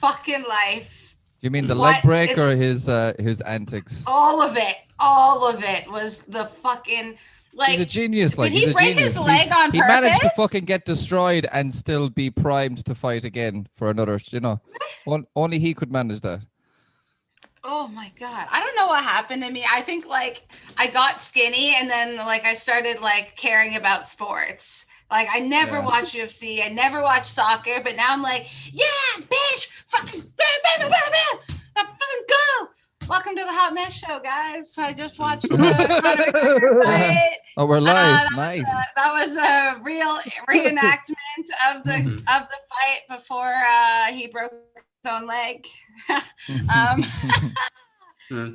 fucking life. You mean the leg break or his antics? All of it was the fucking, like, he's a genius. Like, did he break his leg on purpose? He managed to fucking get destroyed and still be primed to fight again for another. You know, only he could manage that. Oh my God. I don't know what happened to me. I think like I got skinny and then like I started like caring about sports. Like I never watched UFC. I never watched soccer, but now I'm like, yeah, bitch, fucking bam, bam, bam, bam, bam, fucking go. Welcome to the Hot Mess Show, guys. So I just watched the Conor McGregor fight. Oh, we're live. Nice. That was a real reenactment of the fight before he broke his own leg.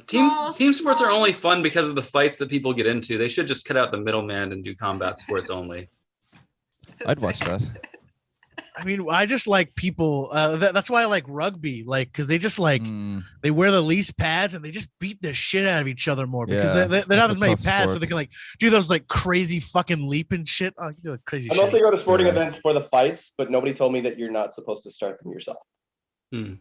Team sports are only fun because of the fights that people get into. They should just cut out the middleman and do combat sports only. I'd watch that. I mean, I just like people. That's why I like rugby, like because they just like they wear the least pads and they just beat the shit out of each other more because they don't have as many pads, so they can like do those like crazy fucking leap and shit. Oh, you do like crazy. I mostly go to sporting events for the fights, but nobody told me that you're not supposed to start them yourself. You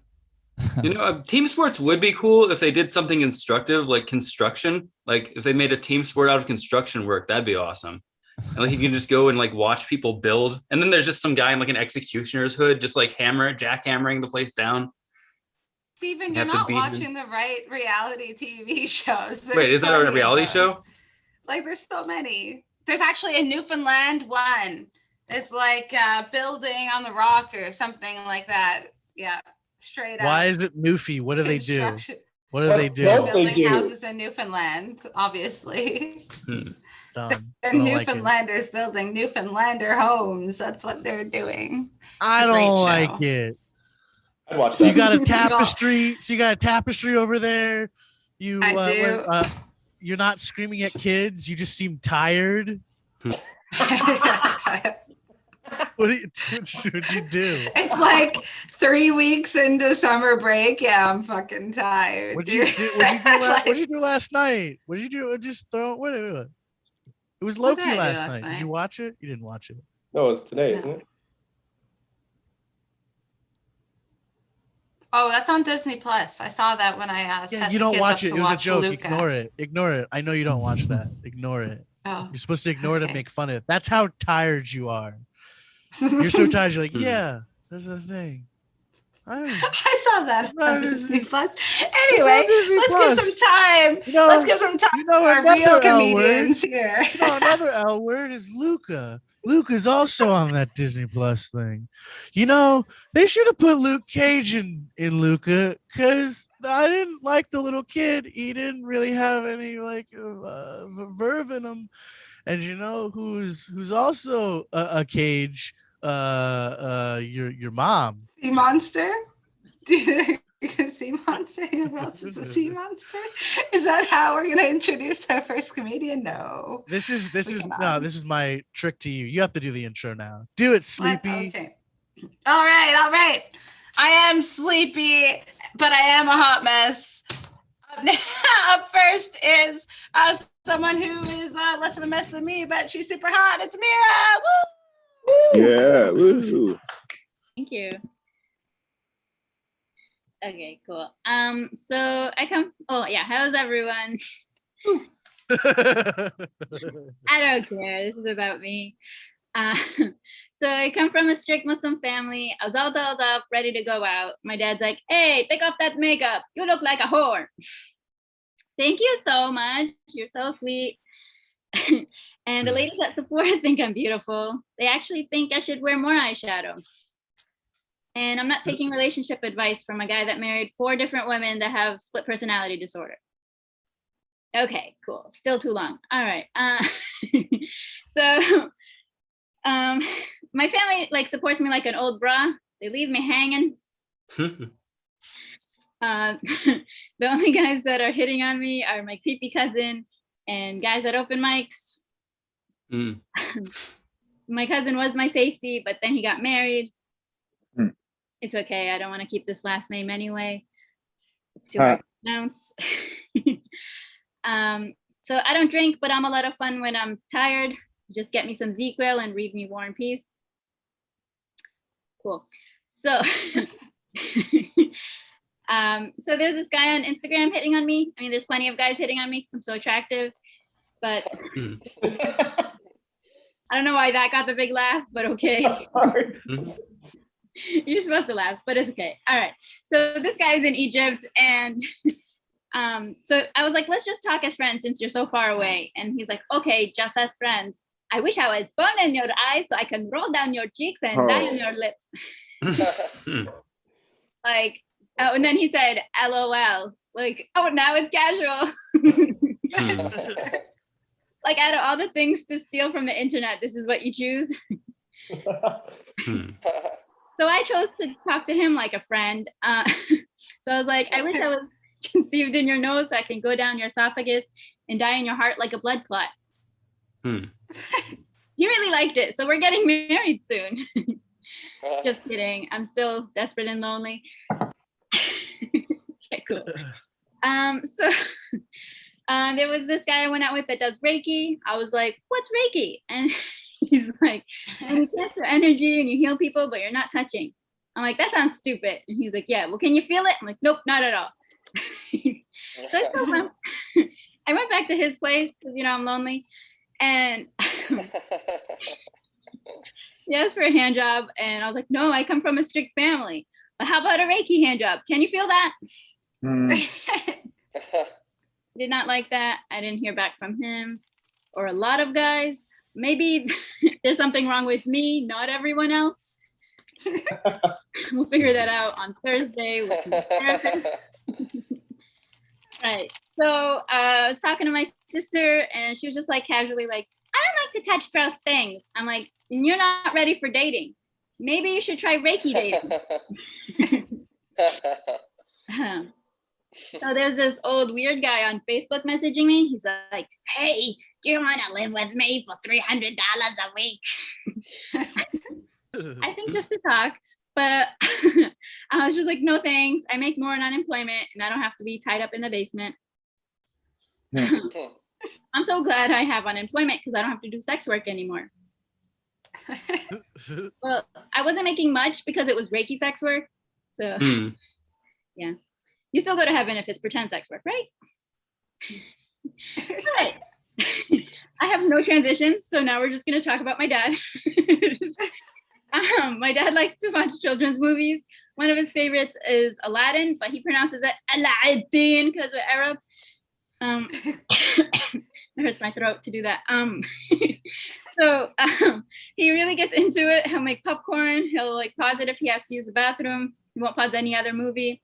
know, team sports would be cool if they did something instructive like construction. Like if they made a team sport out of construction work, that'd be awesome. And like you can just go and like watch people build, and then there's just some guy in like an executioner's hood, just like jackhammering the place down. Steven, you're not watching the right reality TV shows. Wait, is that a reality show? Like there's so many. There's actually a Newfoundland one. It's like building on the rock or something like that. Yeah, straight up. Why is it Newfie? What do they do? What do they do? Building houses in Newfoundland, obviously. The Newfoundlanders building Newfoundlander homes. That's what they're doing. I don't like it. I'd watch that. So you got a tapestry. So you got a tapestry over there. You you're not screaming at kids. You just seem tired. What do you do? It's like 3 weeks into summer break. Yeah, I'm fucking tired. What'd you do last night? What did you do? Just throw what? It was Loki last night. Did you watch it? You didn't watch it. No, it's today, isn't it? Oh, that's on Disney Plus. I saw that when I yeah, you don't watch it. It was a joke. Luca. Ignore it. Ignore it. I know you don't watch that. Ignore it. Oh, you're supposed to ignore it and make fun of it. That's how tired you are. You're so tired. You're like, yeah, there's a thing. I saw that on Disney Plus. Anyway, let's give some time. Let's give some time to our real comedians here. Another L word is Luca. Luca's also on that Disney Plus thing. You know, they should have put Luke Cage in Luca because I didn't like the little kid. He didn't really have any like verve in him. And you know who's also a Cage? Your mom. Sea monster. Sea monster. Who else is a sea monster? Is that how we're gonna introduce our first comedian? No. This is my trick to you. You have to do the intro now. Do it, Sleepy. Okay. All right. I am sleepy, but I am a hot mess. Up first is someone who is less of a mess than me, but she's super hot. It's Mira. Woo! Yeah. Woo! Thank you. Okay, cool. So I come. Oh yeah, how's everyone? I don't care. This is about me. So I come from a strict Muslim family. I was all dolled up, ready to go out. My dad's like, "Hey, take off that makeup. You look like a whore." Thank you so much. You're so sweet. And the ladies at Sephora think I'm beautiful. They actually think I should wear more eyeshadow. And I'm not taking relationship advice from a guy that married 4 different women that have split personality disorder. Okay, cool. Still too long. All right. So my family like supports me like an old bra. They leave me hanging. The only guys that are hitting on me are my creepy cousin and guys at open mics. My cousin was my safety, but then he got married. It's okay. I don't want to keep this last name anyway. It's too hard to pronounce. So I don't drink, but I'm a lot of fun when I'm tired. Just get me some ZQL and read me War and Peace. Cool. So So there's this guy on Instagram hitting on me. I mean, there's plenty of guys hitting on me because I'm so attractive, but I don't know why that got the big laugh, but okay. Sorry. You're supposed to laugh, but it's okay. All right. So this guy is in Egypt, and so I was like, let's just talk as friends since you're so far away. And he's like, okay, just as friends. I wish I was born in your eyes so I can roll down your cheeks and die on your lips. Like, oh, and then he said, LOL. Like, oh, now it's casual. Like, out of all the things to steal from the internet, this is what you choose. So I chose to talk to him like a friend. So I was like, I wish I was conceived in your nose so I can go down your esophagus and die in your heart like a blood clot. He really liked it. So we're getting married soon. Just kidding. I'm still desperate and lonely. Okay, cool. So there was this guy I went out with that does Reiki. I was like, what's Reiki? And he's like, you catch your energy and you heal people, but you're not touching. I'm like, that sounds stupid. And he's like, yeah, well, can you feel it? I'm like, nope, not at all. So I went back to his place because, you know, I'm lonely. And he asked for a hand job. And I was like, no, I come from a strict family. But how about a Reiki hand job? Can you feel that? Did not like that. I didn't hear back from him or a lot of guys. Maybe there's something wrong with me, not everyone else. We'll figure that out on Thursday with my therapist. Right. So I was talking to my sister and she was just like casually like, I don't like to touch gross things. I'm like, you're not ready for dating. Maybe you should try Reiki dating. So there's this old weird guy on Facebook messaging me. He's like, hey, do you want to live with me for $300 a week? I think just to talk, but I was just like, no thanks. I make more in unemployment and I don't have to be tied up in the basement. I'm so glad I have unemployment because I don't have to do sex work anymore. Well, I wasn't making much because it was Reiki sex work. So yeah. You still go to heaven if it's pretend sex work, right? But I have no transitions, so now we're just going to talk about my dad. My dad likes to watch children's movies. One of his favorites is Aladdin, but he pronounces it Aladdin because we're Arab. It hurts my throat to do that. So he really gets into it. He'll make popcorn. He'll like pause it if he has to use the bathroom. He won't pause any other movie.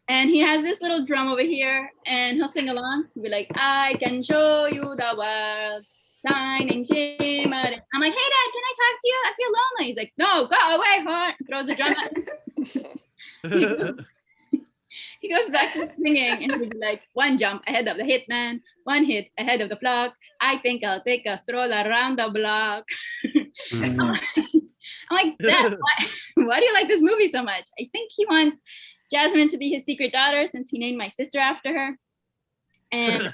And he has this little drum over here and he'll sing along. He'll be like, I can show you the world, shining, shimmering. I'm like, hey dad, can I talk to you? I feel lonely. He's like, no, go away, heart. Throws the drum at He goes back to singing and he'll be like, one jump ahead of the hitman, one hit ahead of the clock. I think I'll take a stroll around the block. I'm like, Dad, why do you like this movie so much? I think he wants Jasmine to be his secret daughter since he named my sister after her. And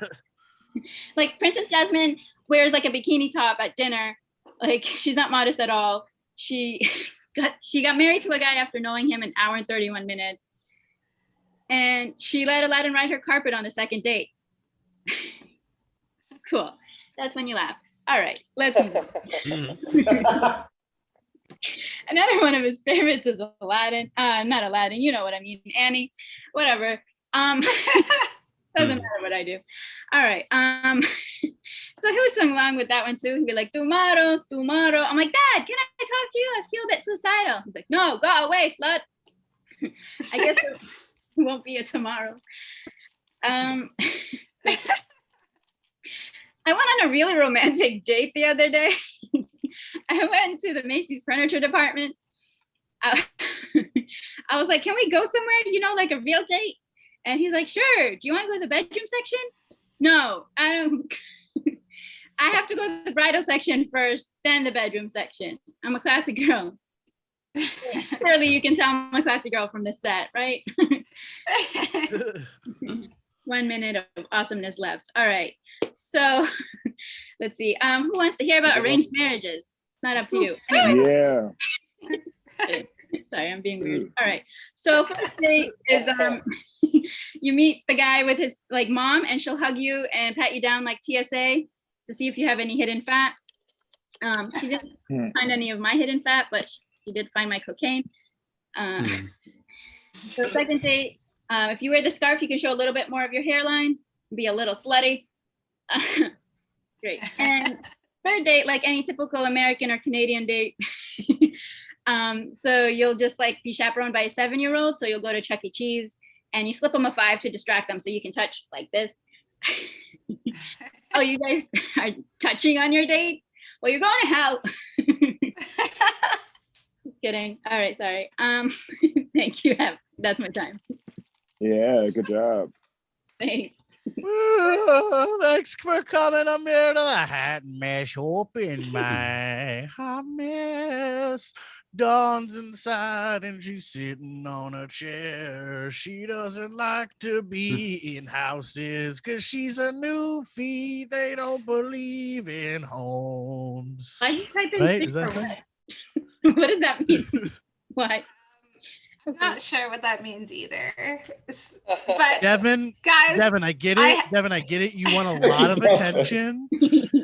like Princess Jasmine wears like a bikini top at dinner. Like she's not modest at all. She got married to a guy after knowing him an hour and 31 minutes. And she let Aladdin ride her carpet on the second date. Cool. That's when you laugh. All right, let's move on. Another one of his favorites is Aladdin. Not Aladdin, you know what I mean, Annie, whatever. Doesn't matter what I do. All right. So he was sung along with that one too. He'd be like, tomorrow, tomorrow. I'm like, Dad, can I talk to you? I feel a bit suicidal. He's like, no, go away, slut. I guess it won't be a tomorrow. I went on a really romantic date the other day. I went to the Macy's furniture department. I was like, can we go somewhere, you know, like a real date? And he's like, sure. Do you want to go to the bedroom section? No, I don't. I have to go to the bridal section first, then the bedroom section. I'm a classy girl. Clearly you can tell I'm a classy girl from this set, right? 1 minute of awesomeness left. All right. So let's see. Who wants to hear about arranged marriages? It's not up to you. Anyway. Yeah. Sorry, I'm being weird. All right. So first date is you meet the guy with his like mom, and she'll hug you and pat you down like TSA to see if you have any hidden fat. She didn't find any of my hidden fat, but she did find my cocaine. So second date, if you wear the scarf, you can show a little bit more of your hairline, be a little slutty. Great. And third date, like any typical American or Canadian date. So you'll just like be chaperoned by a 7-year-old. So you'll go to Chuck E. Cheese and you slip them a 5 to distract them so you can touch like this. Oh, you guys are touching on your date? Well, you're going to hell. Just kidding. All right, sorry. Thank you. That's my time. Yeah, good job. Thanks. Thanks for coming. I'm here to the hat mesh. Open my hot mess. Dawn's inside and she's sitting on a chair. She doesn't like to be in houses because she's a newfie. They don't believe in homes. Why you type in Right? sick Is that or thing? what? What does that mean? What? I'm not sure what that means either. But Devin, guys, Devin, I get it. Devin, I get it. You want a lot of attention,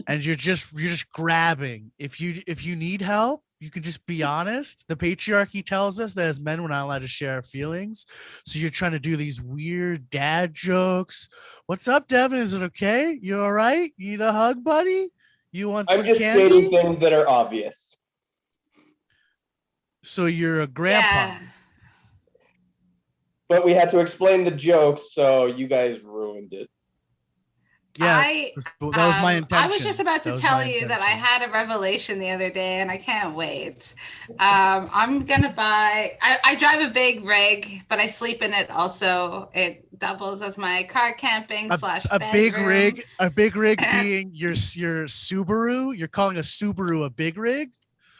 and you're just grabbing. If you need help, you can just be honest. The patriarchy tells us that as men, we're not allowed to share our feelings. So you're trying to do these weird dad jokes. What's up, Devin? Is it okay? You all right? You need a hug, buddy? You want I'm some just candy? stating things that are obvious. So you're a grandpa. yeah. But we had to explain the jokes, so you guys ruined it. Yeah, that was my intention. I was just about to tell you that I had a revelation the other day, and I can't wait. I'm gonna buy. I drive a big rig, but I sleep in it also. It doubles as my car camping slash bedroom. A big rig being your Subaru. You're calling a Subaru a big rig?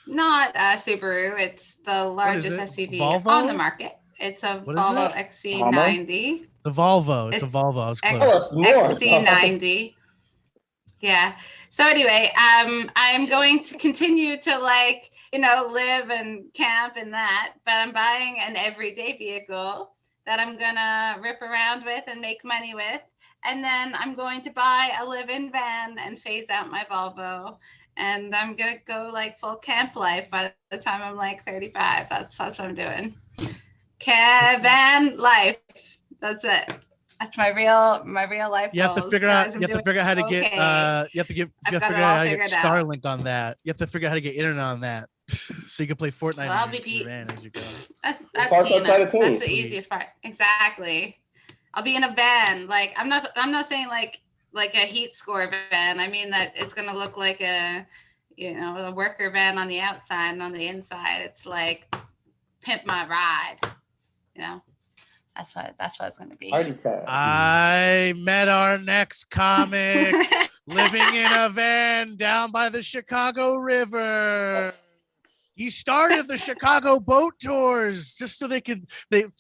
Not a Subaru. It's the largest SUV Volvo? on the market. It's a Volvo XC90. The Volvo. It's a Volvo. I was close. XC90. Yeah. So anyway, I'm going to continue to live and camp in that, but I'm buying an everyday vehicle that I'm gonna rip around with and make money with. And then I'm going to buy a live-in van and phase out my Volvo. And I'm gonna go full camp life by the time I'm 35. That's what I'm doing. Van life. That's it. That's my real life. You have to figure out. You have to figure out how to get. You have to figure out how to get Starlink on that. You have to figure out how to get internet on that, so you can play Fortnite. Well, I'll be van as you go. That's the easiest part. Exactly. I'll be in a van. I'm not saying like a heat score van. I mean that it's gonna look like a worker van on the outside, and on the inside it's like pimp my ride. That's what it's gonna be. I met our next comic living in a van down by the Chicago River. He started the Chicago boat tours just so they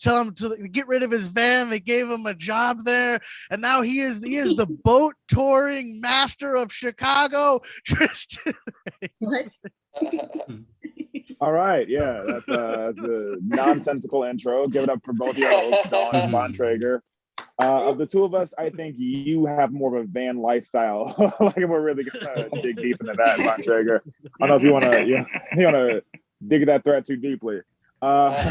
tell him to get rid of his van. They gave him a job there, and now he is the boat touring master of Chicago. Tristan. What? All right, yeah, that's a nonsensical intro. Give it up for both your hosts, Dawn and Von Traeger. Of the two of us, I think you have more of a van lifestyle. We're really gonna dig deep into that, Von Traeger. I don't know if you wanna dig that thread too deeply. Alrighty.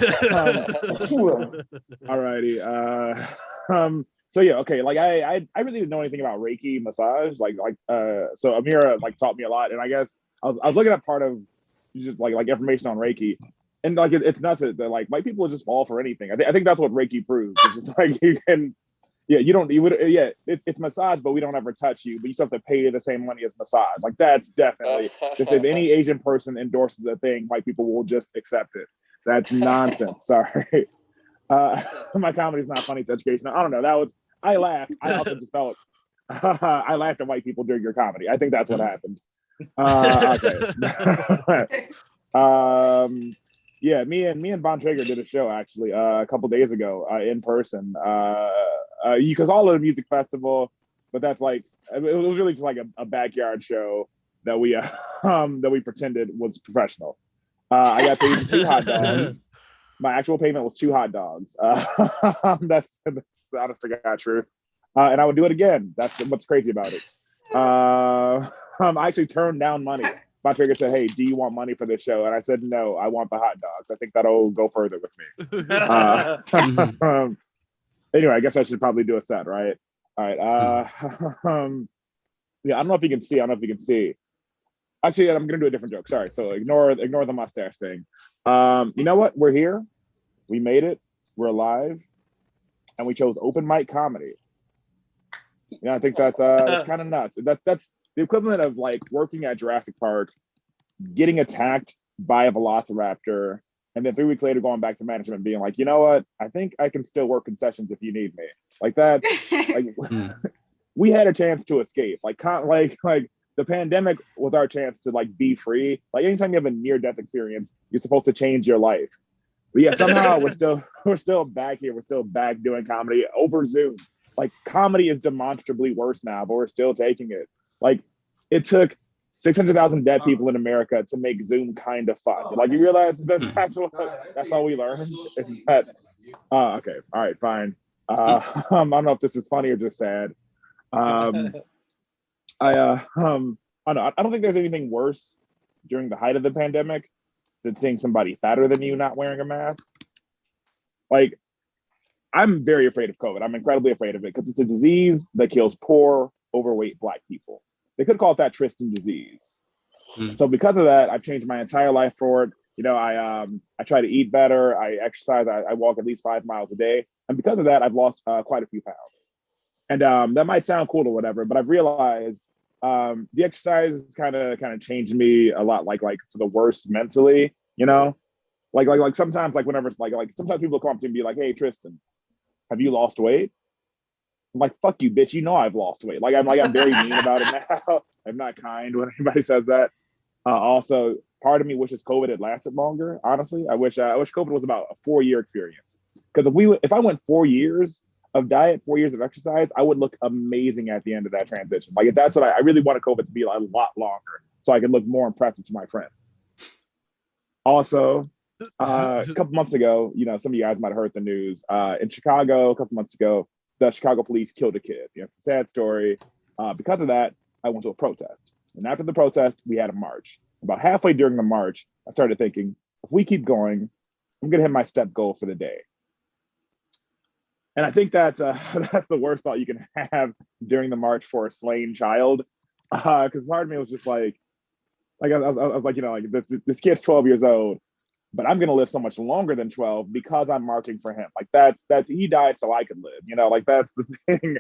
So yeah, okay. I really didn't know anything about Reiki massage. So Amira taught me a lot, and I guess I was looking at part of just information on Reiki, and it's nuts that white people just fall for anything. I think that's what Reiki proves. It's just you can, it's massage, but we don't ever touch you, but you still have to pay the same money as massage. That's definitely just if any Asian person endorses a thing, white people will just accept it. That's nonsense. Sorry, my comedy's not funny. It's educational. I don't know. I laughed. I also just felt I laughed at white people during your comedy. I think that's what happened. Okay. Yeah, me and Von Traeger did a show actually a couple days ago in person. You could call it a music festival, but that's it was really just a backyard show that we pretended was professional. I got to eat 2 hot dogs. My actual payment was 2 hot dogs. That's honest to God truth. And I would do it again. That's what's crazy about it. I actually turned down money. My trigger said, "Hey, do you want money for this show?" And I said, "No, I want the hot dogs. I think that'll go further with me." Anyway, I guess I should probably do a set, right? All right. Yeah, I don't know if you can see. Actually, I'm gonna do a different joke. Sorry. So ignore the mustache thing. You know what? We're here. We made it. We're alive, and we chose open mic comedy. Yeah, I think that's kind of nuts. That's the equivalent of like working at Jurassic Park, getting attacked by a velociraptor, and then 3 weeks later going back to management and being like, you know what? I think I can still work concessions if you need me. Like that. Like we had a chance to escape. Like the pandemic was our chance to like be free. Like anytime you have a near-death experience, you're supposed to change your life. But yeah, somehow we're still back here. We're still back doing comedy over Zoom. Like comedy is demonstrably worse now, but we're still taking it. Like it took 600,000 dead people in America to make Zoom kind of fun. Like you realize that's all we learned. Okay, all right, fine. I don't know if this is funny or just sad. I don't know. I don't think there's anything worse during the height of the pandemic than seeing somebody fatter than you not wearing a mask. Like, I'm very afraid of COVID. I'm incredibly afraid of it because it's a disease that kills poor, overweight Black people. They could call it that Tristan disease. So because of that, I've changed my entire life for it. You know, I try to eat better. I exercise. I walk at least 5 miles a day. And because of that, I've lost quite a few pounds. And that might sound cool or whatever, but I've realized the exercise kind of changed me a lot, like to the worst mentally, you know, like sometimes like whenever it's like sometimes people come up to me and be like, "Hey, Tristan, have you lost weight?" I'm like, "Fuck you, bitch. You know I've lost weight." I'm very mean about it now. I'm not kind when anybody says that. Also, part of me wishes COVID had lasted longer. Honestly, I wish COVID was about a 4-year experience. Because if I went 4 years of diet, 4 years of exercise, I would look amazing at the end of that transition. Like that's what I really wanted COVID to be a lot longer, so I could look more impressive to my friends. Also, a couple months ago, you know, some of you guys might have heard the news. In Chicago, a couple months ago, the Chicago police killed a kid. You know, it's a sad story. Because of that, I went to a protest. And after the protest, we had a march. About halfway during the march, I started thinking, if we keep going, I'm going to hit my step goal for the day. And I think that's the worst thought you can have during the march for a slain child. Because part of me was just like I was like, you know, like this kid's 12 years old, but I'm going to live so much longer than 12 because I'm marching for him. Like that's he died so I could live, you know, like that's the thing.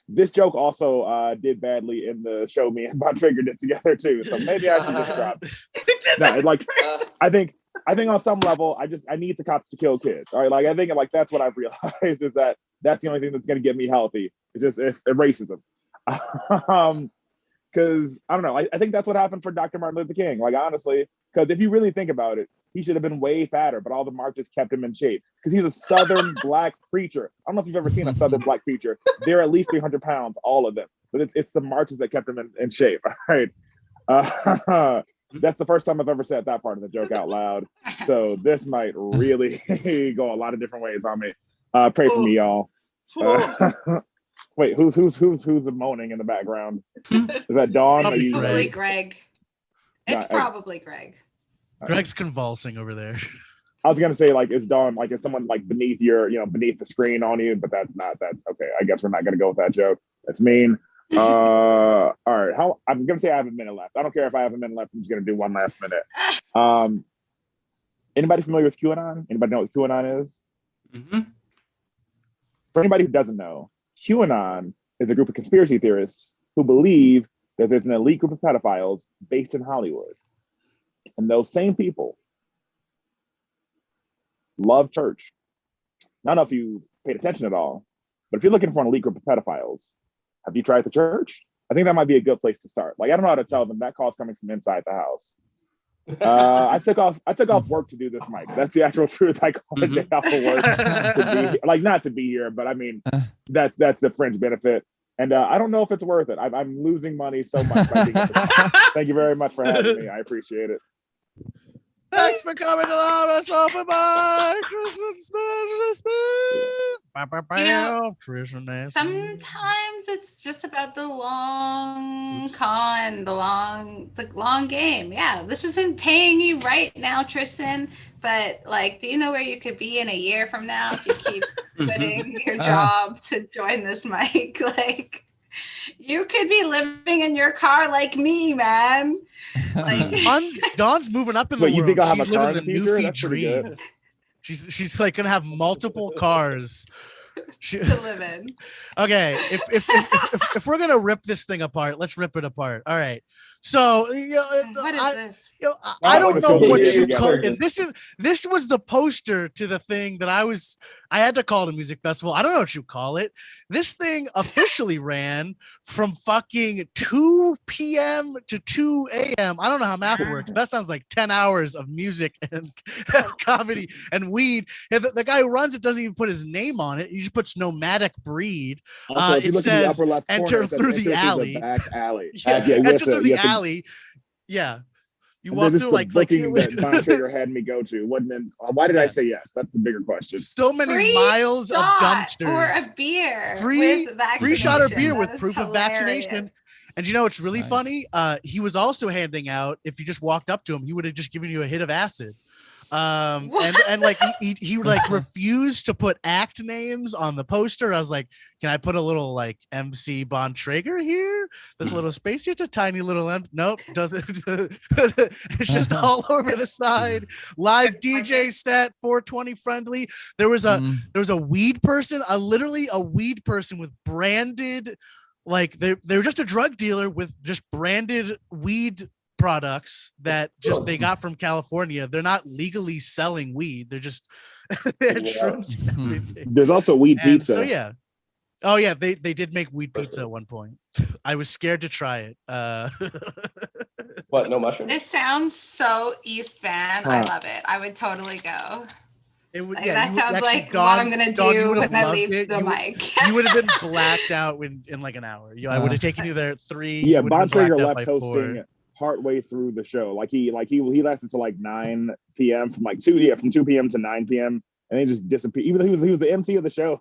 This joke also did badly in the show me and Bob Trigger did together too. So maybe I should just drop it. No, like I think on some level, I need the cops to kill kids. All right, like I think like that's what I've realized is that's the only thing that's going to get me healthy. It's just racism. Because I don't know, I think that's what happened for Dr. Martin Luther King. Like honestly, because if you really think about it, he should have been way fatter, but all the marches kept him in shape because he's a Southern Black preacher. I don't know if you've ever seen a Southern Black preacher. They're at least 300 pounds, all of them. But it's the marches that kept him in shape. All right. That's the first time I've ever said that part of the joke out loud. So this might really go a lot of different ways on me. Pray for me, y'all. Wait, who's moaning in the background? Is that Dawn? Probably Greg. It's probably Greg. Greg's convulsing over there. I was gonna say like is Dawn like is someone like beneath beneath the screen on you, but that's okay. I guess we're not gonna go with that joke. That's mean. All right. I'm gonna say I have a minute left. I don't care if I have a minute left. I'm just gonna do one last minute. Anybody familiar with QAnon? Anybody know what QAnon is? Mm-hmm. For anybody who doesn't know, QAnon is a group of conspiracy theorists who believe that there's an elite group of pedophiles based in Hollywood. And those same people love church. I don't know if you paid attention at all, but if you're looking for an elite group of pedophiles, have you tried the church? I think that might be a good place to start. Like, I don't know how to tell them that call's coming from inside the house. I took off work to do this, Mike. That's the actual truth. I called a day off of work to be like not to be here, but I mean that's the fringe benefit. And I don't know if it's worth it. I'm losing money so much. Thank you very much for having me. I appreciate it. Thanks for coming to the Honest Open Mic, Tristan Smith. Sometimes it's just about the long con, the long game. Yeah, this isn't paying you right now, Tristan, but like, do you know where you could be in a year from now if you keep quitting your job to join this mic? Like, you could be living in your car like me, man. Like, Dawn's moving up in the But world. you think I'll have She's a car living in the the future? Newfie That's pretty dream. good. She's like gonna have multiple cars. to live in. Okay, if we're gonna rip this thing apart, let's rip it apart. All right. So What is this? I don't know what you call together. it. This was the poster to the thing that I had to call it a music festival. I don't know what you call it. This thing officially ran from fucking 2 p.m. to 2 a.m. I don't know how math works, but that sounds like 10 hours of music and comedy and weed. And the guy who runs it doesn't even put his name on it. He just puts nomadic breed. Also, if you It look in the says upper left enter corner, it says, through the "Enter through alley." back alley. Yeah, you have enter to- through the you have to- alley. Yeah. You and walk this through is the like booking that Von Trigger had me go to. Why did I say yes? That's the bigger question. so many Free miles of shot dumpsters. or a beer. Free with shot or vaccination. beer That with is proof of hilarious. vaccination. And you know what's really Nice. funny? He was also handing out, if you just walked up to him, he would have just given you a hit of acid. And like he like refused to put act names on the poster. I was like, can I put a little like MC Von Traeger here? This little space, just a tiny little nope, doesn't. It's just all over the side. Live DJ set, 420 friendly. There was a weed person, literally a weed person with branded, like they were just a drug dealer with just branded weed products that just they got from California. They're not legally selling weed. They're just they had shrooms and everything. There's also weed And pizza. so yeah. Oh yeah, they did make weed pizza at one point. I was scared to try it. What? No mushrooms? This sounds so East Van. I love it. I would totally go. It would, Like, yeah, that you would sounds actually like what I'm gonna Dawn, you do would have when I loved leave it. the You would- mic. You would have been blacked out in like an hour. I would have taken you there 3. Yeah, you would have Von been Traeger blacked out left by hosting 4. partway through the show. Like he lasted till like 9 p.m. from 2 p.m. to 9 p.m. and he just disappeared. Even though he was the MC of the show,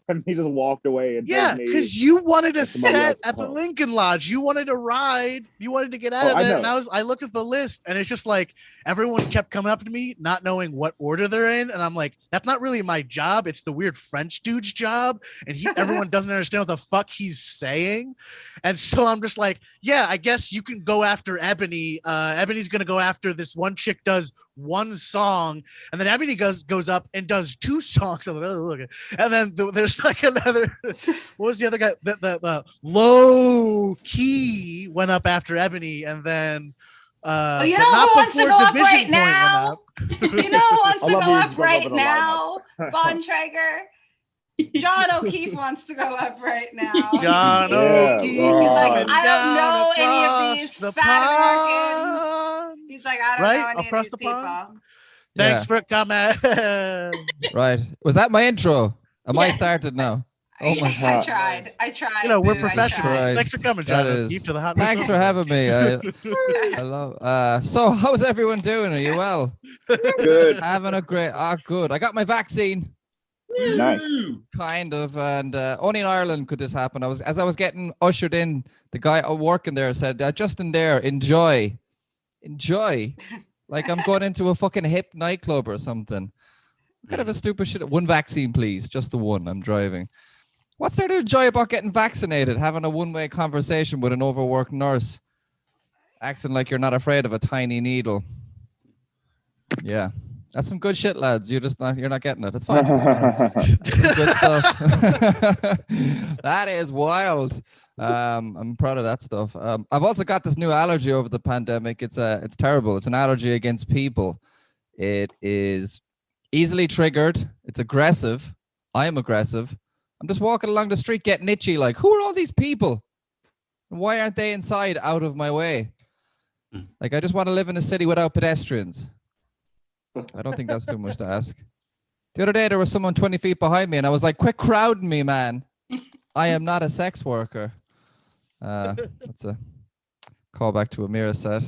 and he just walked away. And Yeah, told me because you wanted to and somebody set else at the home. Lincoln Lodge. You wanted to ride. You wanted to get out Oh, of I there. know. And I looked at the list, and it's just like everyone kept coming up to me, not knowing what order they're in, and I'm like, that's not really my job. It's the weird French dude's job, and everyone doesn't understand what the fuck he's saying. And so I'm just like, yeah, I guess you can go after Ebony. Ebony's gonna go after this one chick does one song, and then Ebony goes up and does 2 songs. I'm like, oh, okay. And then there's like another. What was the other guy? The low key went up after Ebony, and then. Oh, you but know not who wants to before go up Division right Point went now? up. Do you know who wants I to love go you up just going right over the now? lineup. Von Traeger. John O'Keefe wants to go up right now. John Yeah, O'Keefe right. coming I don't down know any of across these the fat pond. He's like, I don't Right? know any Across of the these people. pond? Thanks for coming. Right. Was that my intro? Am I Yeah. started now? Oh my I God. tried. You know, we're Boo, I professionals. tried. Thanks for coming, That John is- O'Keefe, to the hot. Thanks for having me. I love. So, how's everyone doing? Are you well? Good. Having a great. Good. I got my vaccine. Nice. Kind of, and only in Ireland could this happen. As I was getting ushered in, the guy working there said, "Just in there, enjoy." Like I'm going into a fucking hip nightclub or something. Kind of a stupid shit. 1 vaccine, please. Just the 1. I'm driving. What's there to enjoy about getting vaccinated? Having a one-way conversation with an overworked nurse, acting like you're not afraid of a tiny needle. Yeah, that's some good shit, lads. You're not getting it. It's fine. It's fine. Some good stuff. That is wild. I'm proud of that stuff. I've also got this new allergy over the pandemic. It's terrible. It's an allergy against people. It is easily triggered. It's aggressive. I'm aggressive. I'm just walking along the street getting itchy. Like, who are all these people? Why aren't they inside out of my way? Like, I just want to live in a city without pedestrians. I don't think that's too much to ask. The other day, there was someone 20 feet behind me, and I was like, quit crowding me, man. I am not a sex worker. That's a callback to a mirror set.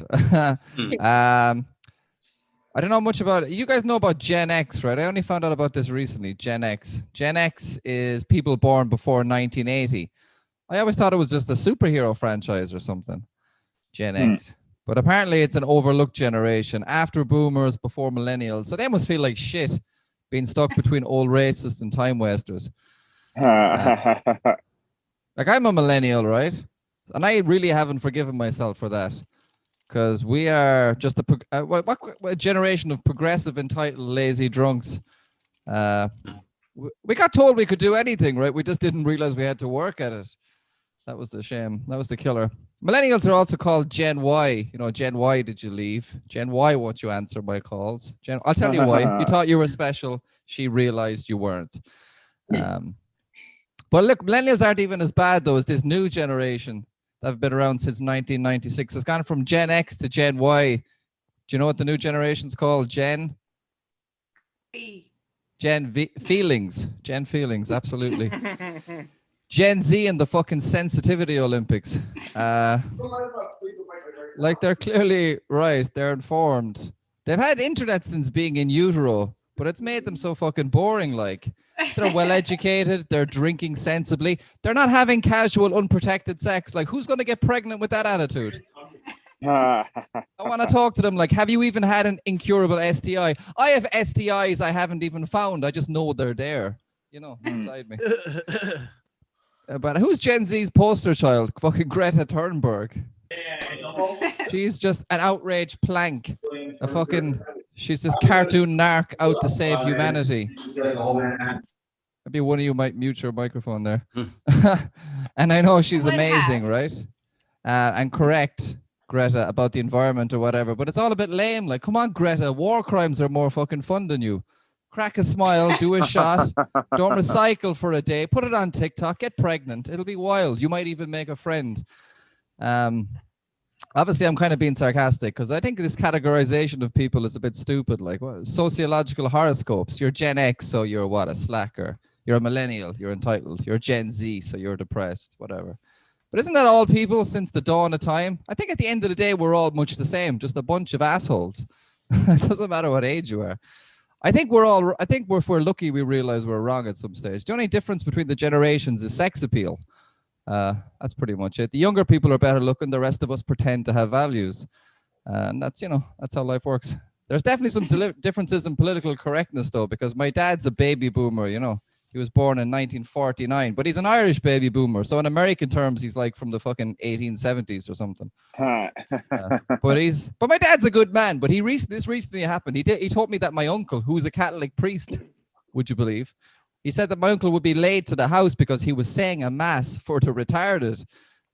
I don't know much about it. You guys know about Gen X, right? I only found out about this recently. Gen X. Gen X is people born before 1980. I always thought it was just a superhero franchise or something. Gen X. But apparently it's an overlooked generation after boomers, before millennials. So they must feel like shit being stuck between old racists and time wasters. Like I'm a millennial, right? And I really haven't forgiven myself for that. Because we are just a generation of progressive, entitled, lazy drunks. We got told we could do anything, right? We just didn't realize we had to work at it. That was the shame. That was the killer. Millennials are also called Gen Y. You know, Gen Y, did you leave? Gen Y, won't you answer my calls? I'll tell you why. You thought you were special. She realized you weren't. But look, millennials aren't even as bad, though, as this new generation that have been around since 1996. It's gone from Gen X to Gen Y. Do you know what the new generation's called? Gen Feelings. Gen Feelings, absolutely. Gen Z and the fucking sensitivity Olympics. Like they're clearly right. They're informed. They've had internet since being in utero, but it's made them so fucking boring. Like they're well educated. They're drinking sensibly. They're not having casual, unprotected sex. Like who's going to get pregnant with that attitude? I want to talk to them like, have you even had an incurable STI? I have STIs I haven't even found. I just know they're there, you know, inside me. But who's Gen Z's poster child? Fucking Greta Thunberg. She's just an outraged plank. She's this cartoon narc out to save humanity. Maybe one of you might mute your microphone there. And I know she's amazing, right? And correct, Greta, about the environment or whatever, but it's all a bit lame. Like, come on, Greta, war crimes are more fucking fun than you. Crack a smile, do a shot, don't recycle for a day, put it on TikTok, get pregnant. It'll be wild. You might even make a friend. Obviously, I'm kind of being sarcastic because I think this categorization of people is a bit stupid. Like what? Sociological horoscopes. You're Gen X, so you're what? A slacker. You're a millennial, you're entitled. You're Gen Z, so you're depressed, whatever. But isn't that all people since the dawn of time? I think at the end of the day, we're all much the same, just a bunch of assholes. It doesn't matter what age you are. I think if we're lucky, we realize we're wrong at some stage. The only difference between the generations is sex appeal. That's pretty much it. The younger people are better looking. The rest of us pretend to have values. And that's how life works. There's definitely some differences in political correctness, though, because my dad's a baby boomer, you know. He was born in 1949, but he's an Irish baby boomer. So in American terms, he's like from the fucking 1870s or something. But my dad's a good man. But this recently happened. He told me that my uncle, who's a Catholic priest, would you believe? He said that my uncle would be late to the house because he was saying a mass for the retarded.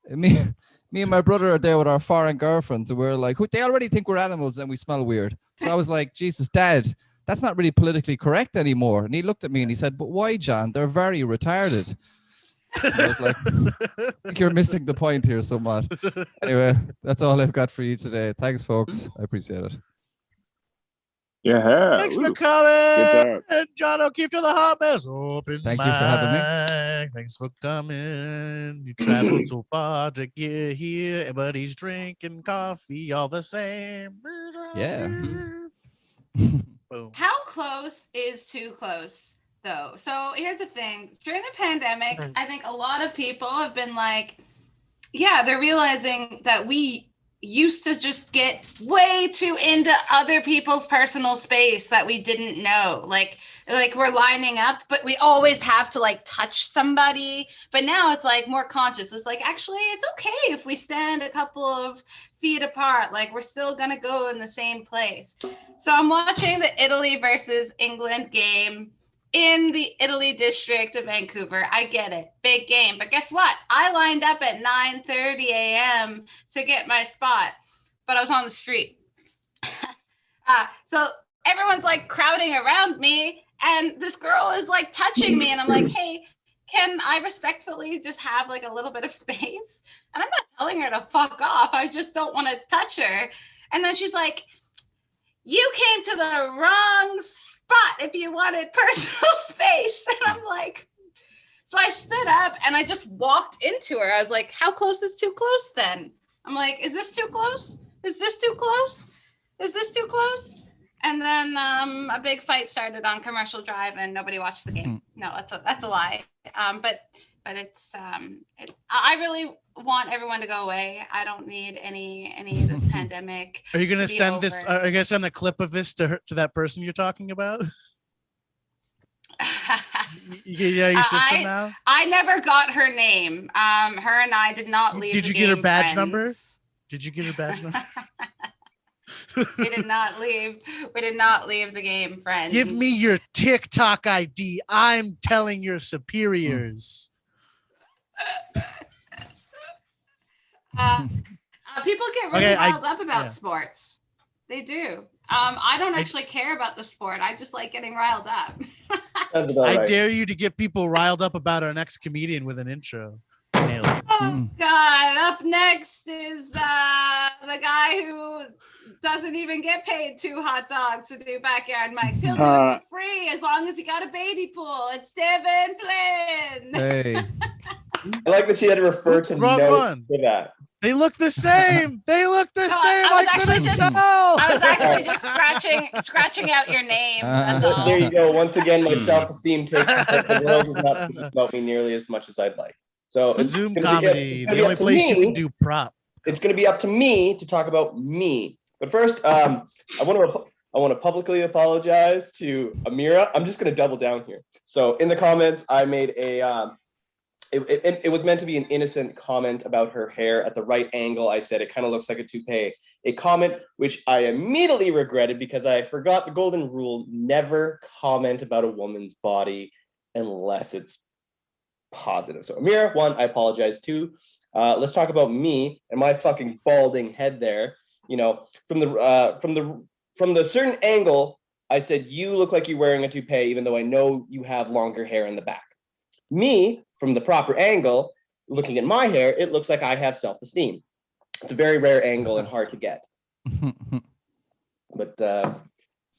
Me and my brother are there with our foreign girlfriends, and we're like, they already think we're animals and we smell weird. So I was like, Jesus, Dad, that's not really politically correct anymore. And he looked at me and he said, but why, John? They're very retarded. And I was like, I think you're missing the point here somewhat. Anyway, that's all I've got for you today. Thanks, folks. I appreciate it. Yeah. Thanks for coming. And John O'Keefe to the hot mess. Open Thank you for having me. Thanks for coming. You traveled so far to get here, but he's drinking coffee all the same. Yeah. Boom. How close is too close, though? So here's the thing. During the pandemic, I think a lot of people have been like, yeah, they're realizing that we used to just get way too into other people's personal space that we didn't know. Like we're lining up, but we always have to like touch somebody. But now it's like more conscious. It's like, actually, it's okay if we stand a couple of feet apart. Like we're still going to go in the same place. So I'm watching the Italy versus England game in the Italy district of Vancouver. I get it. Big game. But guess what? I lined up at 9:30 a.m. to get my spot, but I was on the street. So everyone's like crowding around me, and this girl is like touching me, and I'm like, hey, can I respectfully just have like a little bit of space? And I'm not telling her to fuck off. I just don't want to touch her. And then she's like, you came to the wrong spot if you wanted personal space. And I'm like, so I stood up and I just walked into her. I was like, how close is too close then? I'm like, is this too close? Is this too close? Is this too close? And then a big fight started on Commercial Drive, and nobody watched the game. No, that's a lie. But it's I really want everyone to go away. I don't need any of this pandemic. Are you gonna to be send this? over. Are you gonna send a clip of this to that person you're talking about? Yeah, your sister now. I never got her name. Her and I did not leave. Did you get her badge number? Did you get her badge number? We did not leave. We did not leave the game, friends. Give me your TikTok ID. I'm telling your superiors. People get really riled up about sports. They do. I don't actually care about the sport. I just like getting riled up. I dare you to get people riled up about our next comedian with an intro. Oh God! Up next is the guy who doesn't even get paid 2 hot dogs to do backyard mics. He'll do it for free as long as he got a baby pool. It's Devin Flynn. Hey. I like that she had to refer to notes for that. They look the same. They look the same. I was actually just scratching out your name. That's all. There you go. Once again, my self-esteem takes the world does not think about me nearly as much as I'd like. So it's Zoom comedy. The only place you can do prop. It's going to be up to me to talk about me. But first, I want to publicly apologize to Amira. I'm just going to double down here. So in the comments, I made a. It was meant to be an innocent comment about her hair at the right angle. I said it kind of looks like a toupee. A comment which I immediately regretted because I forgot the golden rule: never comment about a woman's body unless it's positive. So Amira, 1, I apologize. 2, let's talk about me and my fucking balding head there. You know, from the certain angle, I said you look like you're wearing a toupee, even though I know you have longer hair in the back. Me, from the proper angle, looking at my hair, it looks like I have self-esteem. It's a very rare angle and hard to get. But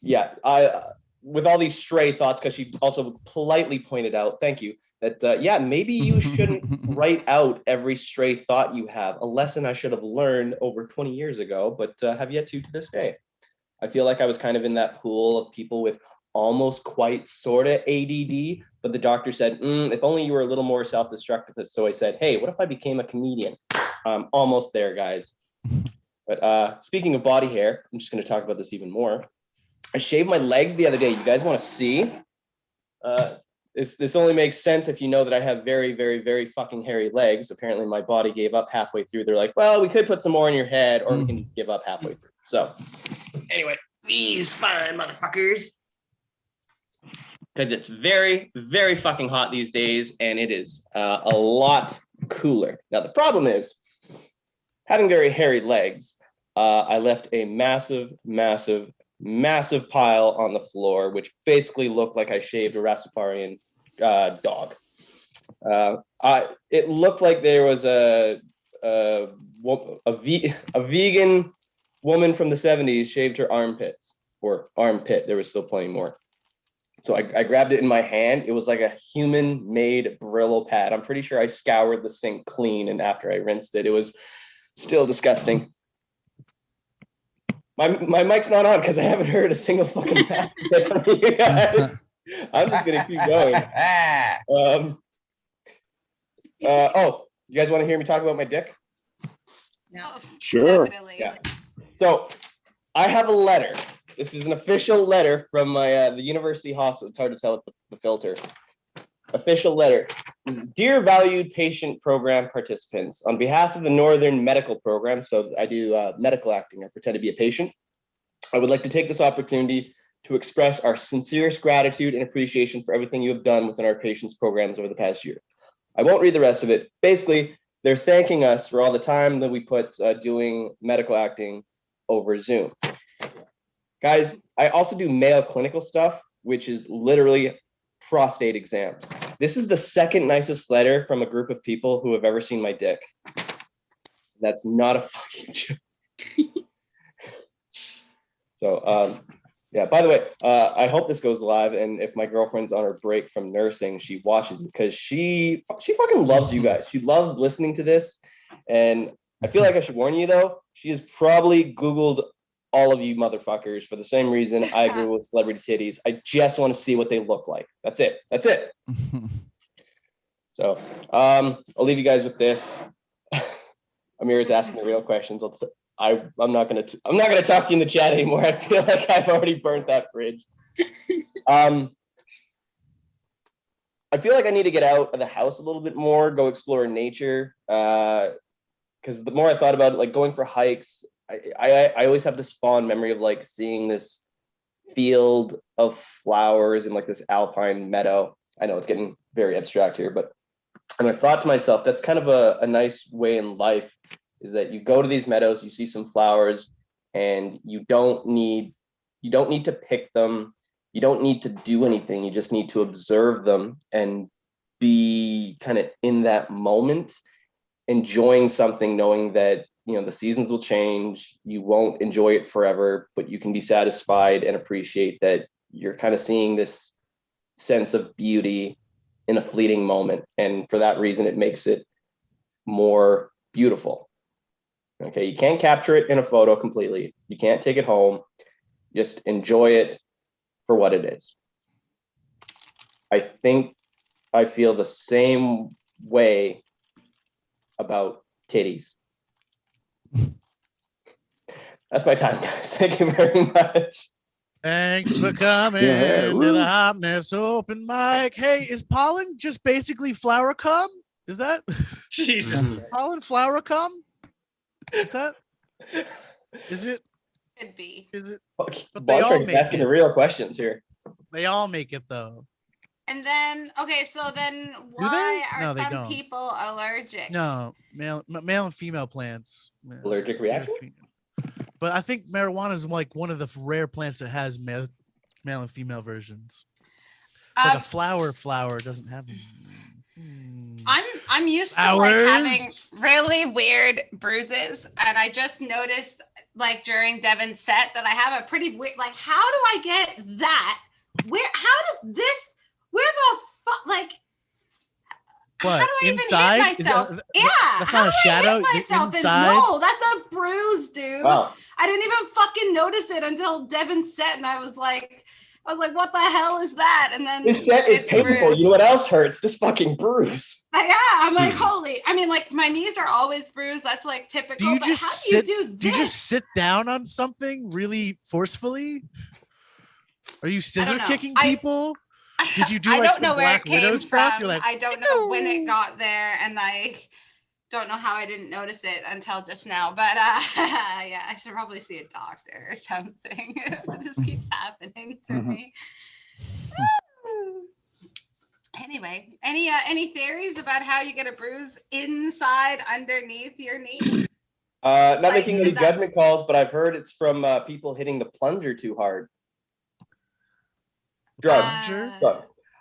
yeah, I with all these stray thoughts, because she also politely pointed out, thank you, that yeah, maybe you shouldn't write out every stray thought you have. A lesson I should have learned over 20 years ago, but have yet to this day. I feel like I was kind of in that pool of people with almost quite sort of ADD, but the doctor said, if only you were a little more self-destructive. So I said, hey, what if I became a comedian? Almost there, guys. But speaking of body hair, I'm just going to talk about this even more. I shaved my legs the other day. You guys want to see? This only makes sense if you know that I have very, very, very fucking hairy legs. Apparently my body gave up halfway through. They're like, well, we could put some more in your head, or we can just give up halfway through. So anyway, these fine motherfuckers. Because it's very, very fucking hot these days, and it is a lot cooler. Now, the problem is, having very hairy legs, I left a massive, massive, massive pile on the floor, which basically looked like I shaved a Rastafarian dog. It looked like there was a vegan woman from the 70s shaved her armpits, or armpit. There was still plenty more. So I grabbed it in my hand. It was like a human-made Brillo pad. I'm pretty sure I scoured the sink clean, and after I rinsed it, it was still disgusting. My mic's not on because I haven't heard a single fucking fact from you guys. I'm just gonna keep going. Oh, you guys want to hear me talk about my dick? No. Sure. Definitely. Yeah. So I have a letter. This is an official letter from my the university hospital. It's hard to tell with the filter. Official letter. Dear valued patient program participants, on behalf of the Northern Medical Program, so I do medical acting, I pretend to be a patient, I would like to take this opportunity to express our sincerest gratitude and appreciation for everything you have done within our patients' programs over the past year. I won't read the rest of it. Basically, they're thanking us for all the time that we put doing medical acting over Zoom. Guys, I also do male clinical stuff, which is literally prostate exams. This is the second nicest letter from a group of people who have ever seen my dick. That's not a fucking joke. So, yeah, by the way, I hope this goes live, and if my girlfriend's on her break from nursing, she watches it, because she fucking loves you guys. She loves listening to this, and I feel like I should warn you, though. She has probably Googled all of you motherfuckers for the same reason I grew with celebrity titties. I just want to see what they look like. That's it. So I'll leave you guys with this. Amir's asking the real questions. I'm not gonna talk to you in the chat anymore. I feel like I've already burnt that bridge. I feel like I need to get out of the house a little bit more, go explore nature. Because the more I thought about it, like going for hikes, I always have this fond memory of like seeing this field of flowers in like this alpine meadow. I know it's getting very abstract here, and I thought to myself, that's kind of a nice way in life, is that you go to these meadows, you see some flowers, and you don't need to pick them. You don't need to do anything. You just need to observe them and be kind of in that moment, enjoying something, knowing that, the seasons will change. You won't enjoy it forever, but you can be satisfied and appreciate that you're kind of seeing this sense of beauty in a fleeting moment. And for that reason, it makes it more beautiful. Okay, you can't capture it in a photo completely. You can't take it home. Just enjoy it for what it is. I think I feel the same way about titties. That's my time, guys. Thank you very much. Thanks for coming to the Hot Mess Open Mic. Hey, is pollen just basically flower cum? Is that Jesus? Pollen flower cum? Is it? Could be. Is it? But they all make asking it. the real questions here. They all make it though. And then, okay, so then Do why they? are No, they some don't. people allergic? No, male and female plants. Allergic reaction? But I think marijuana is like one of the rare plants that has male and female versions. It's like a flower doesn't have. I'm used to like having really weird bruises, and I just noticed like during Devin's set that I have a pretty weird. Like, how do I get that? Where the fuck? Like, what? How do I Inside? even hit myself? That's not a shadow. Inside? No, that's a bruise, dude. Wow. I didn't even fucking notice it until Devin set, and I was like, what the hell is that? And then this set is painful. Bruised. You know what else hurts? This fucking bruise. Yeah, I'm like, holy. I mean, like, my knees are always bruised. That's like typical. Do you but just how do you do this? Do you just sit down on something really forcefully? Are you scissor kicking people? Did you do I like don't know where it came Widow stuff? from. You're like, I don't know when it got there, and I don't know how I didn't notice it until just now. But yeah, I should probably see a doctor or something. This keeps happening to me. Anyway, any theories about how you get a bruise inside underneath your knee? Not making any judgment calls, but I've heard it's from people hitting the plunger too hard. Drugs.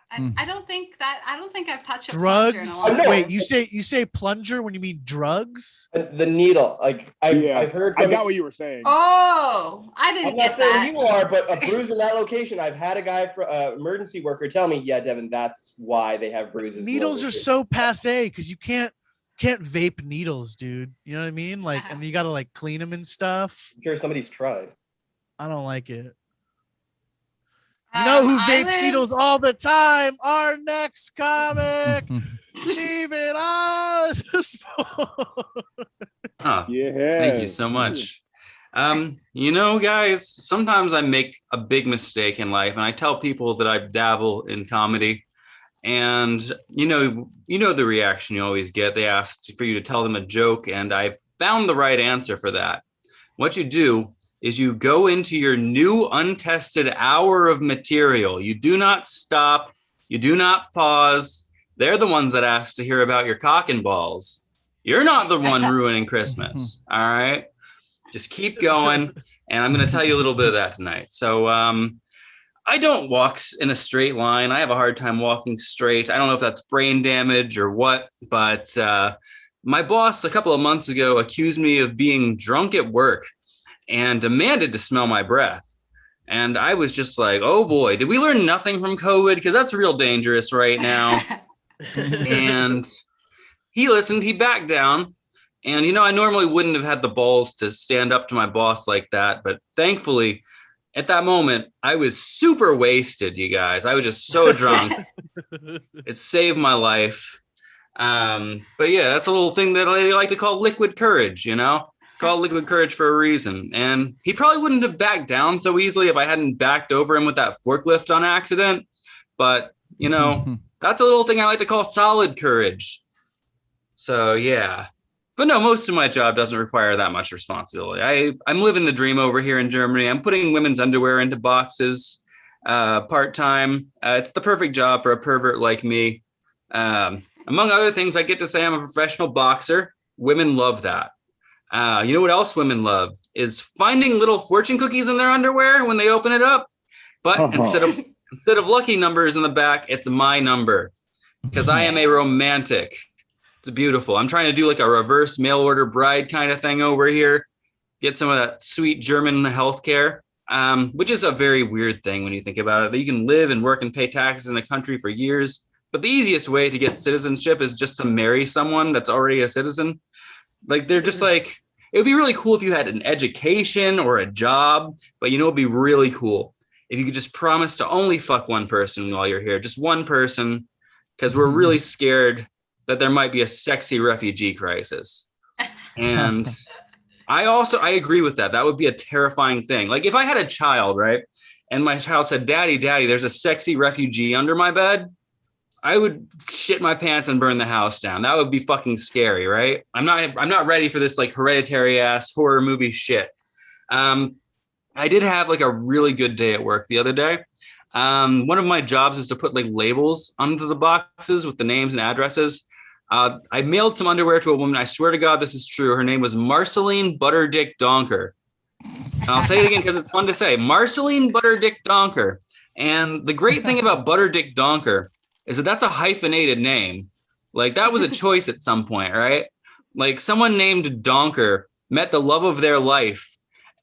I don't think I've touched a plunger in a Drugs. long time. Wait, you say plunger when you mean drugs? The needle, like I've heard. I got what you were saying. Oh, I didn't I'm get not saying that. you are, but a bruise in that location. I've had a guy, emergency worker, tell me, yeah, Devin, that's why they have bruises. Needles are so passe because you can't vape needles, dude. You know what I mean? Like, and you gotta like clean them and stuff. I'm sure somebody's tried. I don't like it. You know who vapes needles all the time? Our next comic, Steven Osborne. Yeah. Thank you so much. Guys, sometimes I make a big mistake in life, and I tell people that I dabble in comedy. And you know the reaction you always get. They ask for you to tell them a joke, and I've found the right answer for that. What you do is you go into your new untested hour of material. You do not stop. You do not pause. They're the ones that ask to hear about your cock and balls. You're not the one ruining Christmas. All right. Just keep going. And I'm going to tell you a little bit of that tonight. So I don't walk in a straight line. I have a hard time walking straight. I don't know if that's brain damage or what, but my boss a couple of months ago accused me of being drunk at work and demanded to smell my breath. And I was just like, oh boy, did we learn nothing from COVID? Because that's real dangerous right now. And he listened, he backed down. And, I normally wouldn't have had the balls to stand up to my boss like that. But thankfully, at that moment, I was super wasted, you guys. I was just so drunk. It saved my life. But yeah, that's a little thing that I like to call liquid courage, Call liquid courage for a reason. And he probably wouldn't have backed down so easily if I hadn't backed over him with that forklift on accident. But, that's a little thing I like to call solid courage. So yeah. But no, most of my job doesn't require that much responsibility. I'm living the dream over here in Germany. I'm putting women's underwear into boxes part-time. It's the perfect job for a pervert like me. Among other things, I get to say I'm a professional boxer. Women love that. You know what else women love is finding little fortune cookies in their underwear when they open it up. But instead of lucky numbers in the back, it's my number because I am a romantic. It's beautiful. I'm trying to do like a reverse mail order bride kind of thing over here. Get some of that sweet German healthcare, which is a very weird thing when you think about it. That you can live and work and pay taxes in a country for years. But the easiest way to get citizenship is just to marry someone that's already a citizen. Like they're just like, it would be really cool if you had an education or a job, but it'd be really cool if you could just promise to only fuck one person while you're here, just one person, because we're really scared that there might be a sexy refugee crisis. And I agree with that. That would be a terrifying thing. Like if I had a child, right? And my child said, Daddy, there's a sexy refugee under my bed. I would shit my pants and burn the house down. That would be fucking scary, right? I'm not ready for this like hereditary ass horror movie shit. I did have like a really good day at work the other day. One of my jobs is to put like labels onto the boxes with the names and addresses. I mailed some underwear to a woman. I swear to God, this is true. Her name was Marceline Butterdick Donker. And I'll say it again because it's fun to say. Marceline Butterdick Donker. And the great thing about Butterdick Donker is that that's a hyphenated name. Like that was a choice at some point, right? Like someone named Donker met the love of their life.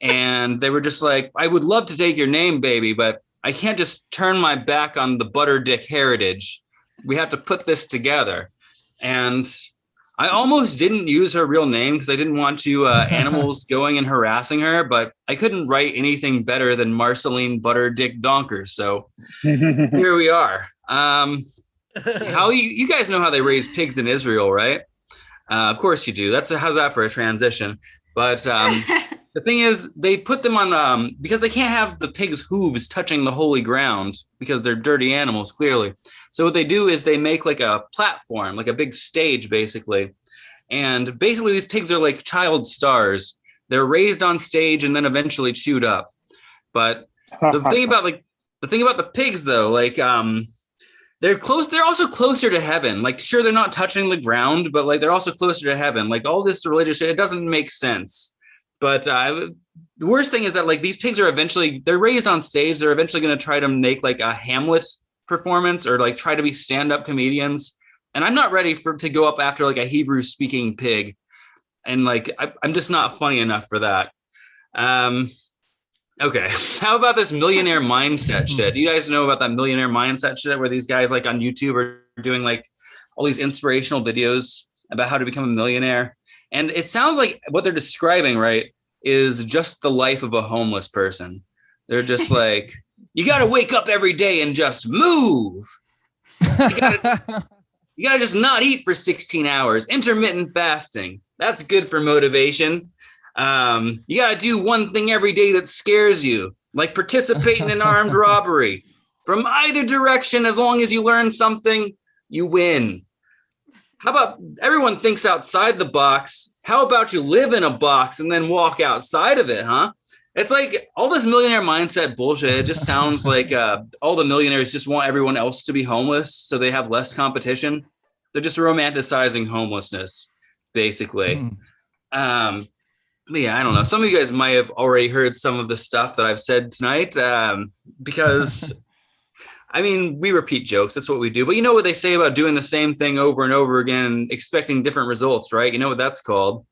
And they were just like, I would love to take your name, baby, but I can't just turn my back on the Butterdick heritage. We have to put this together. And I almost didn't use her real name because I didn't want to animals going and harassing her, but I couldn't write anything better than Marceline Butterdick Donker. So here we are. How you guys know how they raise pigs in Israel, right? Of course you do. How's that for a transition? But the thing is, they put them on because they can't have the pig's hooves touching the holy ground because they're dirty animals, clearly. So what they do is they make like a platform, like a big stage, basically. And basically, these pigs are like child stars. They're raised on stage and then eventually chewed up. But the thing about the pigs, though, like they're close. They're also closer to heaven. Like, sure, they're not touching the ground, but like they're also closer to heaven. Like all this religious shit, it doesn't make sense. But the worst thing is that like these pigs they're raised on stage. They're eventually going to try to make like a Hamlet performance or like try to be stand-up comedians. And I'm not ready to go up after like a Hebrew speaking pig. And like, I'm just not funny enough for that. Okay. How about this millionaire mindset shit? Do you guys know about that millionaire mindset shit where these guys like on YouTube are doing like all these inspirational videos about how to become a millionaire? And it sounds like what they're describing, right, is just the life of a homeless person. They're just like, you got to wake up every day and just move. You got to just not eat for 16 hours. Intermittent fasting. That's good for motivation. You got to do one thing every day that scares you, like participating in armed robbery. From either direction, as long as you learn something, you win. How about everyone thinks outside the box? How about you live in a box and then walk outside of it, huh? It's like all this millionaire mindset bullshit. It just sounds like all the millionaires just want everyone else to be homeless so they have less competition. They're just romanticizing homelessness, basically. But yeah, I don't know. Some of you guys might have already heard some of the stuff that I've said tonight because, I mean, we repeat jokes. That's what we do. But you know what they say about doing the same thing over and over again and expecting different results, right? You know what that's called?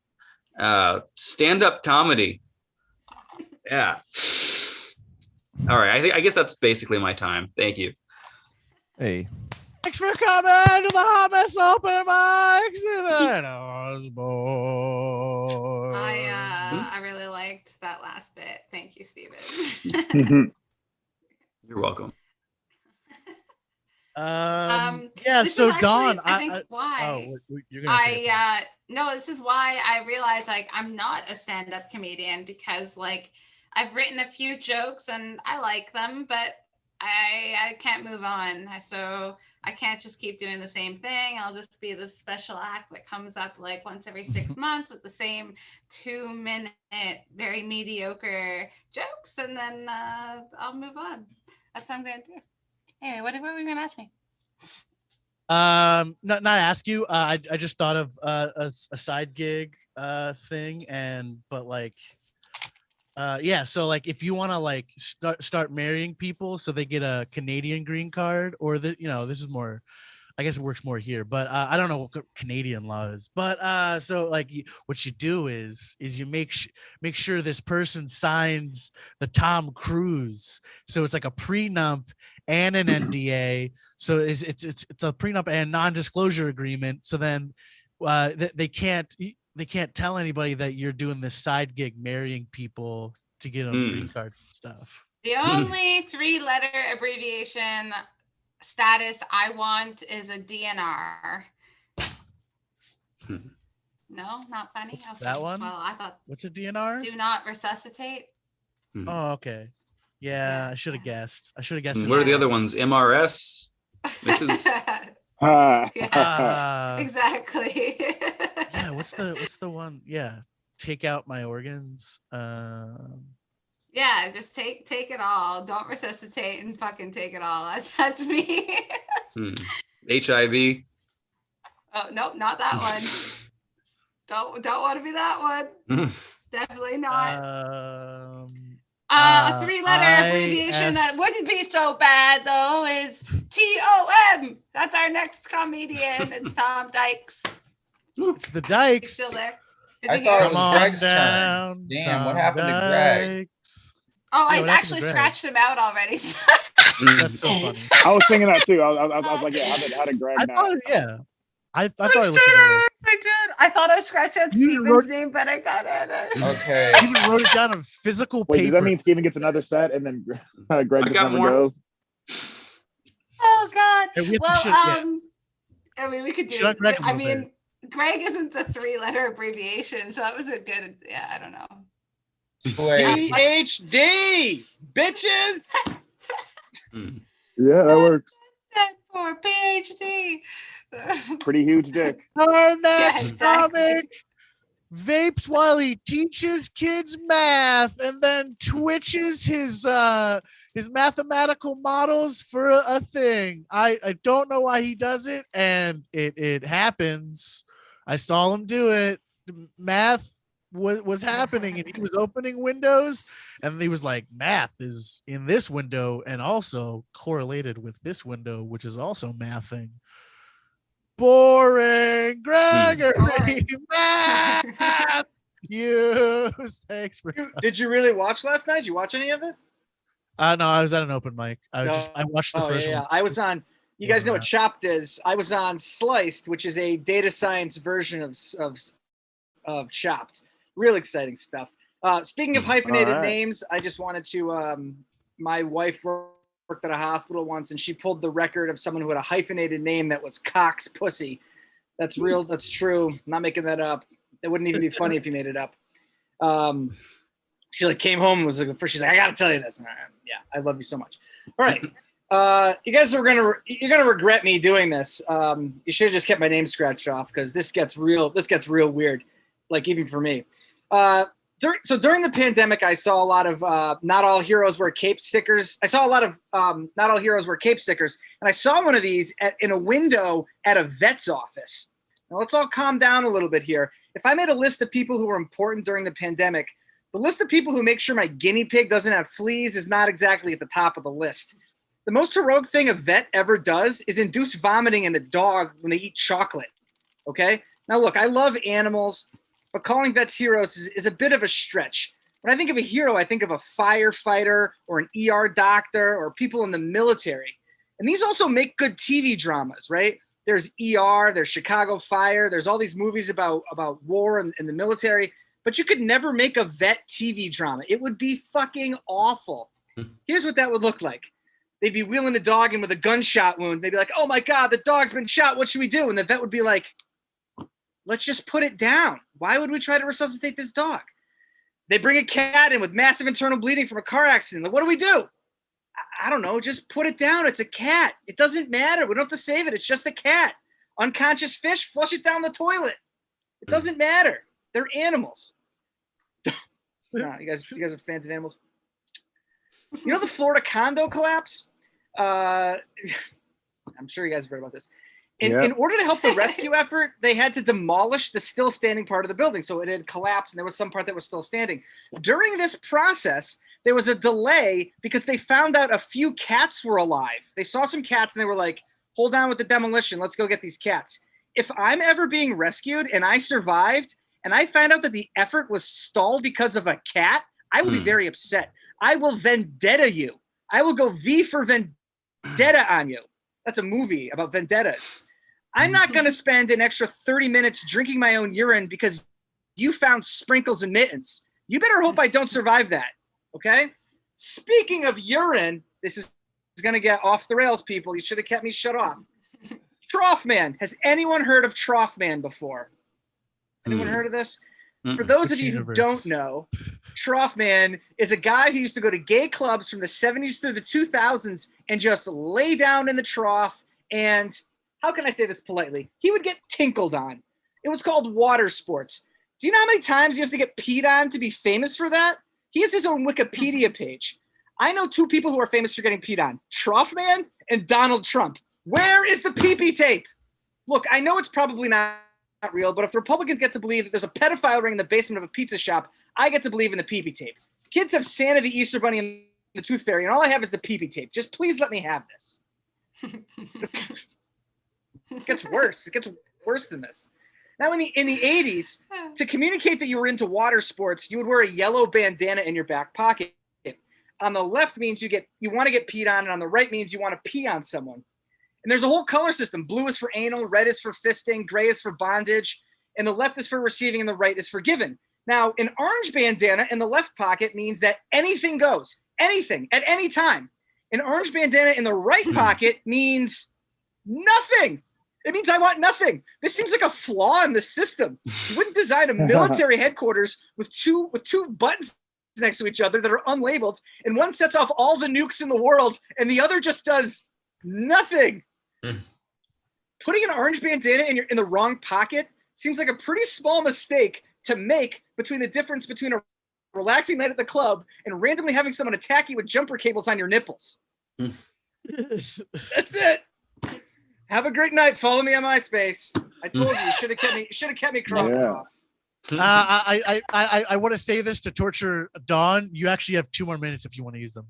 Stand-up comedy. Yeah. All right. I guess that's basically my time. Thank you. Hey, Thanks for coming to the Hot Mess Open Mic, Steven Osborne. I really liked that last bit. Thank you, Steven. You're welcome. Yeah. This So is actually, Dawn, I think why you're gonna say no, this is why I realized like I'm not a stand-up comedian, because like I've written a few jokes and I like them, but I can't move on. So I can't just keep doing the same thing. I'll just be this special act that comes up like once every 6 months with the same 2-minute, very mediocre jokes, and then I'll move on. That's what I'm gonna do. Anyway, what were you gonna ask me? Not ask you. I just thought of a side gig thing, but like yeah, so like if you want to like start marrying people so they get a Canadian green card, or this is more, I guess it works more here, but I don't know what Canadian law is. But so like what you do is you make sure this person signs the Tom Cruise. So it's like a prenup and an NDA. So it's a prenup and non-disclosure agreement. So then they can't tell anybody that you're doing this side gig marrying people to get them green cards and stuff. The only 3-letter abbreviation status I want is a DNR. No, not funny. What's that one? Well, I thought. What's a DNR? Do not resuscitate. Oh, okay. Yeah, I should have guessed. What are the other ones? MRS? Mrs. Exactly. Yeah, what's the one? Yeah, take out my organs. Yeah, just take it all. Don't resuscitate and fucking take it all. That's me. HIV. Oh no, not that one. Don't want to be that one. Definitely not. A 3-letter abbreviation that wouldn't be so bad though is TOM. That's our next comedian. It's Tom Dykes. It's the Dykes. He's still there. I thought it was Greg's turn. Damn, Tom what happened to Greg? Oh, I actually scratched him out already. That's so funny. I was thinking that too. I was like, yeah, how did Greg know? I thought I looked at it. I did. I thought I scratched out Steven's name, but I got it. Okay. I even wrote it down on physical paper. Does that mean Steven gets another set and then Greg just never goes? Oh God. Hey, I mean, we could do it. I mean, Greg isn't the 3-letter abbreviation, so that was a good. Yeah, I don't know. PhD, bitches. Yeah, that works. For PhD. Pretty huge dick. Our next comic vapes while he teaches kids math, and then twitches his mathematical models for a thing. I don't know why he does it, and it happens. I saw him do it. Math was happening, and he was opening windows, and he was like, math is in this window and also correlated with this window, which is also mathing. Boring, Gregory. Math. Thanks for. Did you really watch last night? Did you watch any of it? No, I was at an open mic. I watched the first one. I was on. You guys know what Chopped is. I was on Sliced, which is a data science version of Chopped. Real exciting stuff. Speaking of hyphenated names, I just wanted to. My wife worked at a hospital once, and she pulled the record of someone who had a hyphenated name that was Cox Pussy. That's real. That's true. I'm not making that up. It wouldn't even be funny if you made it up. She came home and was like, first she's like, I gotta tell you this. And yeah, I love you so much. All right. You guys you're gonna regret me doing this. You should have just kept my name scratched off, because this gets real weird, like even for me. During the pandemic, I saw a lot of Not All Heroes Wear Cape stickers. I saw a lot of Not All Heroes Wear Cape stickers, and I saw one of these in a window at a vet's office. Now let's all calm down a little bit here. If I made a list of people who were important during the pandemic, the list of people who make sure my guinea pig doesn't have fleas is not exactly at the top of the list. The most heroic thing a vet ever does is induce vomiting in a dog when they eat chocolate. Okay? Now look, I love animals, but calling vets heroes is a bit of a stretch. When I think of a hero, I think of a firefighter or an ER doctor or people in the military. And these also make good TV dramas, right? There's ER, there's Chicago Fire, there's all these movies about war and the military, but you could never make a vet TV drama. It would be fucking awful. Here's what that would look like. They'd be wheeling a dog in with a gunshot wound. They'd be like, oh my God, the dog's been shot. What should we do? And the vet would be like, let's just put it down. Why would we try to resuscitate this dog? They bring a cat in with massive internal bleeding from a car accident. Like, what do we do? I don't know. Just put it down. It's a cat. It doesn't matter. We don't have to save it. It's just a cat. Unconscious fish, flush it down the toilet. It doesn't matter. They're animals. No, you guys are fans of animals? You know the Florida condo collapse? I'm sure you guys have heard about this. In order to help the rescue effort, they had to demolish the still standing part of the building. So it had collapsed and there was some part that was still standing. During this process, there was a delay because they found out a few cats were alive. They saw some cats and they were like, hold on with the demolition. Let's go get these cats. If I'm ever being rescued and I survived and I find out that the effort was stalled because of a cat, I will be very upset. I will vendetta you. I will go V for vendetta on you. That's a movie about vendettas. I'm not going to spend an extra 30 minutes drinking my own urine because you found sprinkles and mittens. You better hope I don't survive that. Okay? Speaking of urine, this is going to get off the rails, people. You should have kept me shut off. Trough Man. Has anyone heard of Trough Man before? Anyone heard of this? For those of you who don't know, Trough Man is a guy who used to go to gay clubs from the 70s through the 2000s and just lay down in the trough and, how can I say this politely? He would get tinkled on. It was called water sports. Do you know how many times you have to get peed on to be famous for that? He has his own Wikipedia page. I know two people who are famous for getting peed on, Trough Man and Donald Trump. Where is the pee-pee tape? Look, I know it's probably not real, but if the Republicans get to believe that there's a pedophile ring in the basement of a pizza shop, I get to believe in the pee-pee tape. Kids have Santa, the Easter Bunny, and the Tooth Fairy, and all I have is the pee-pee tape. Just please let me have this. It gets worse. It gets worse than this. Now, in the 80s, to communicate that you were into water sports, you would wear a yellow bandana in your back pocket. On the left means you want to get peed on, and on the right means you want to pee on someone. And there's a whole color system. Blue is for anal, red is for fisting, gray is for bondage, and the left is for receiving, and the right is for giving. Now, an orange bandana in the left pocket means that anything goes, anything, at any time. An orange bandana in the right pocket means nothing. It means I want nothing. This seems like a flaw in the system. You wouldn't design a military headquarters with two buttons next to each other that are unlabeled, and one sets off all the nukes in the world, and the other just does nothing. Putting an orange bandana in the wrong pocket seems like a pretty small mistake to make between the difference between a relaxing night at the club and randomly having someone attack you with jumper cables on your nipples. That's it. Have a great night. Follow me on MySpace. I told you, you should have kept me crossed off. I want to say this to torture Dawn. You actually have 2 more minutes if you want to use them.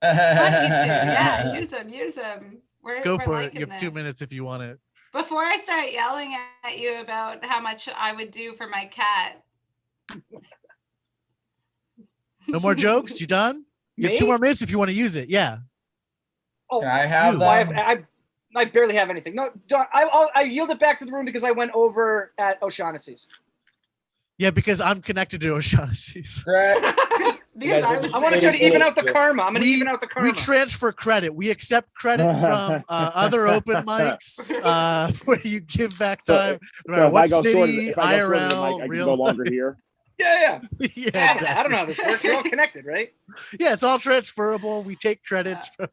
Yeah, use them. Go for it. You have 2 minutes if you want it. Before I start yelling at you about how much I would do for my cat. No more jokes? You done? You have 2 more minutes if you want to use it. Yeah. Oh, can I have them? I barely have anything. No, I yield it back to the room because I went over at O'Shaughnessy's. Yeah, because I'm connected to O'Shaughnessy's. Because I want to try to even out the karma. I'm going to even out the karma. We transfer credit. We accept credit from other open mics where you give back time. So what if city, I go IRL, short of the mic, I can no longer hear. Yeah. Exactly. I don't know how this works. You're all connected, right? Yeah, it's all transferable. We take credits from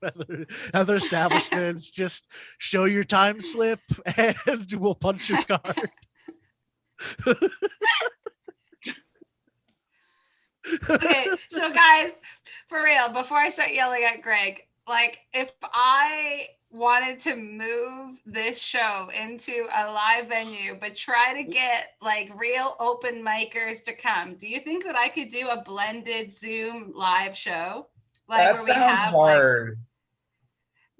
other establishments. Just show your time slip and we'll punch your card. Okay, so guys, for real, before I start yelling at Greg, like if I wanted to move this show into a live venue, but try to get like real open micers to come, do you think that I could do a blended Zoom live show? Like that where sounds we have hard.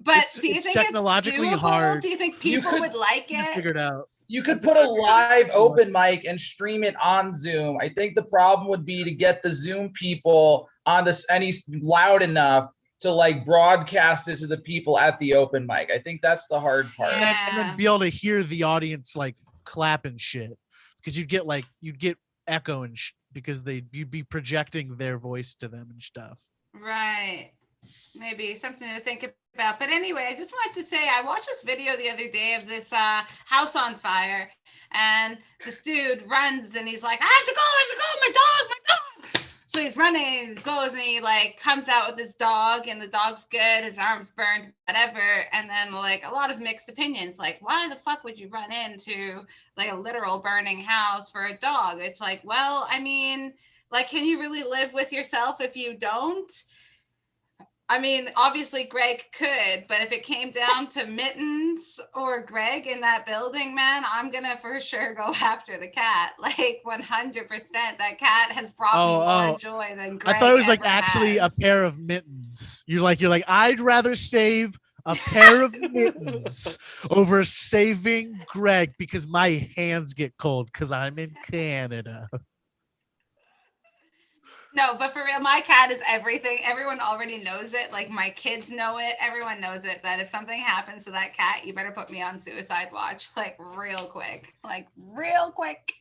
But do you think technologically it's doable? hard? Do you think people would like it? Figure it out. You could put a live open mic and stream it on Zoom. I think the problem would be to get the Zoom people on this any loud enough to like broadcast it to the people at the open mic. I think that's the hard part. And then be able to hear the audience like clap and shit, because you'd get echo and because you'd be projecting their voice to them and stuff. Right. Maybe something to think about. But anyway, I just wanted to say I watched this video the other day of this house on fire, and this dude runs and he's like, I have to go, my dog. So he's running and he goes and he like comes out with his dog, and the dog's good, his arm's burned, whatever. And then like a lot of mixed opinions, like why the fuck would you run into like a literal burning house for a dog? It's like, well, I mean, like, can you really live with yourself if you don't? I mean, obviously Greg could, but if it came down to Mittens or Greg in that building, man, I'm going to for sure go after the cat. Like 100%. That cat has brought me more joy than Greg. I thought it was like has. actually a pair of mittens. You're like, I'd rather save a pair of mittens over saving Greg because my hands get cold because I'm in Canada. No, but for real, my cat is everything. Everyone already knows it. Like my kids know it. Everyone knows it, that if something happens to that cat, you better put me on suicide watch, like real quick.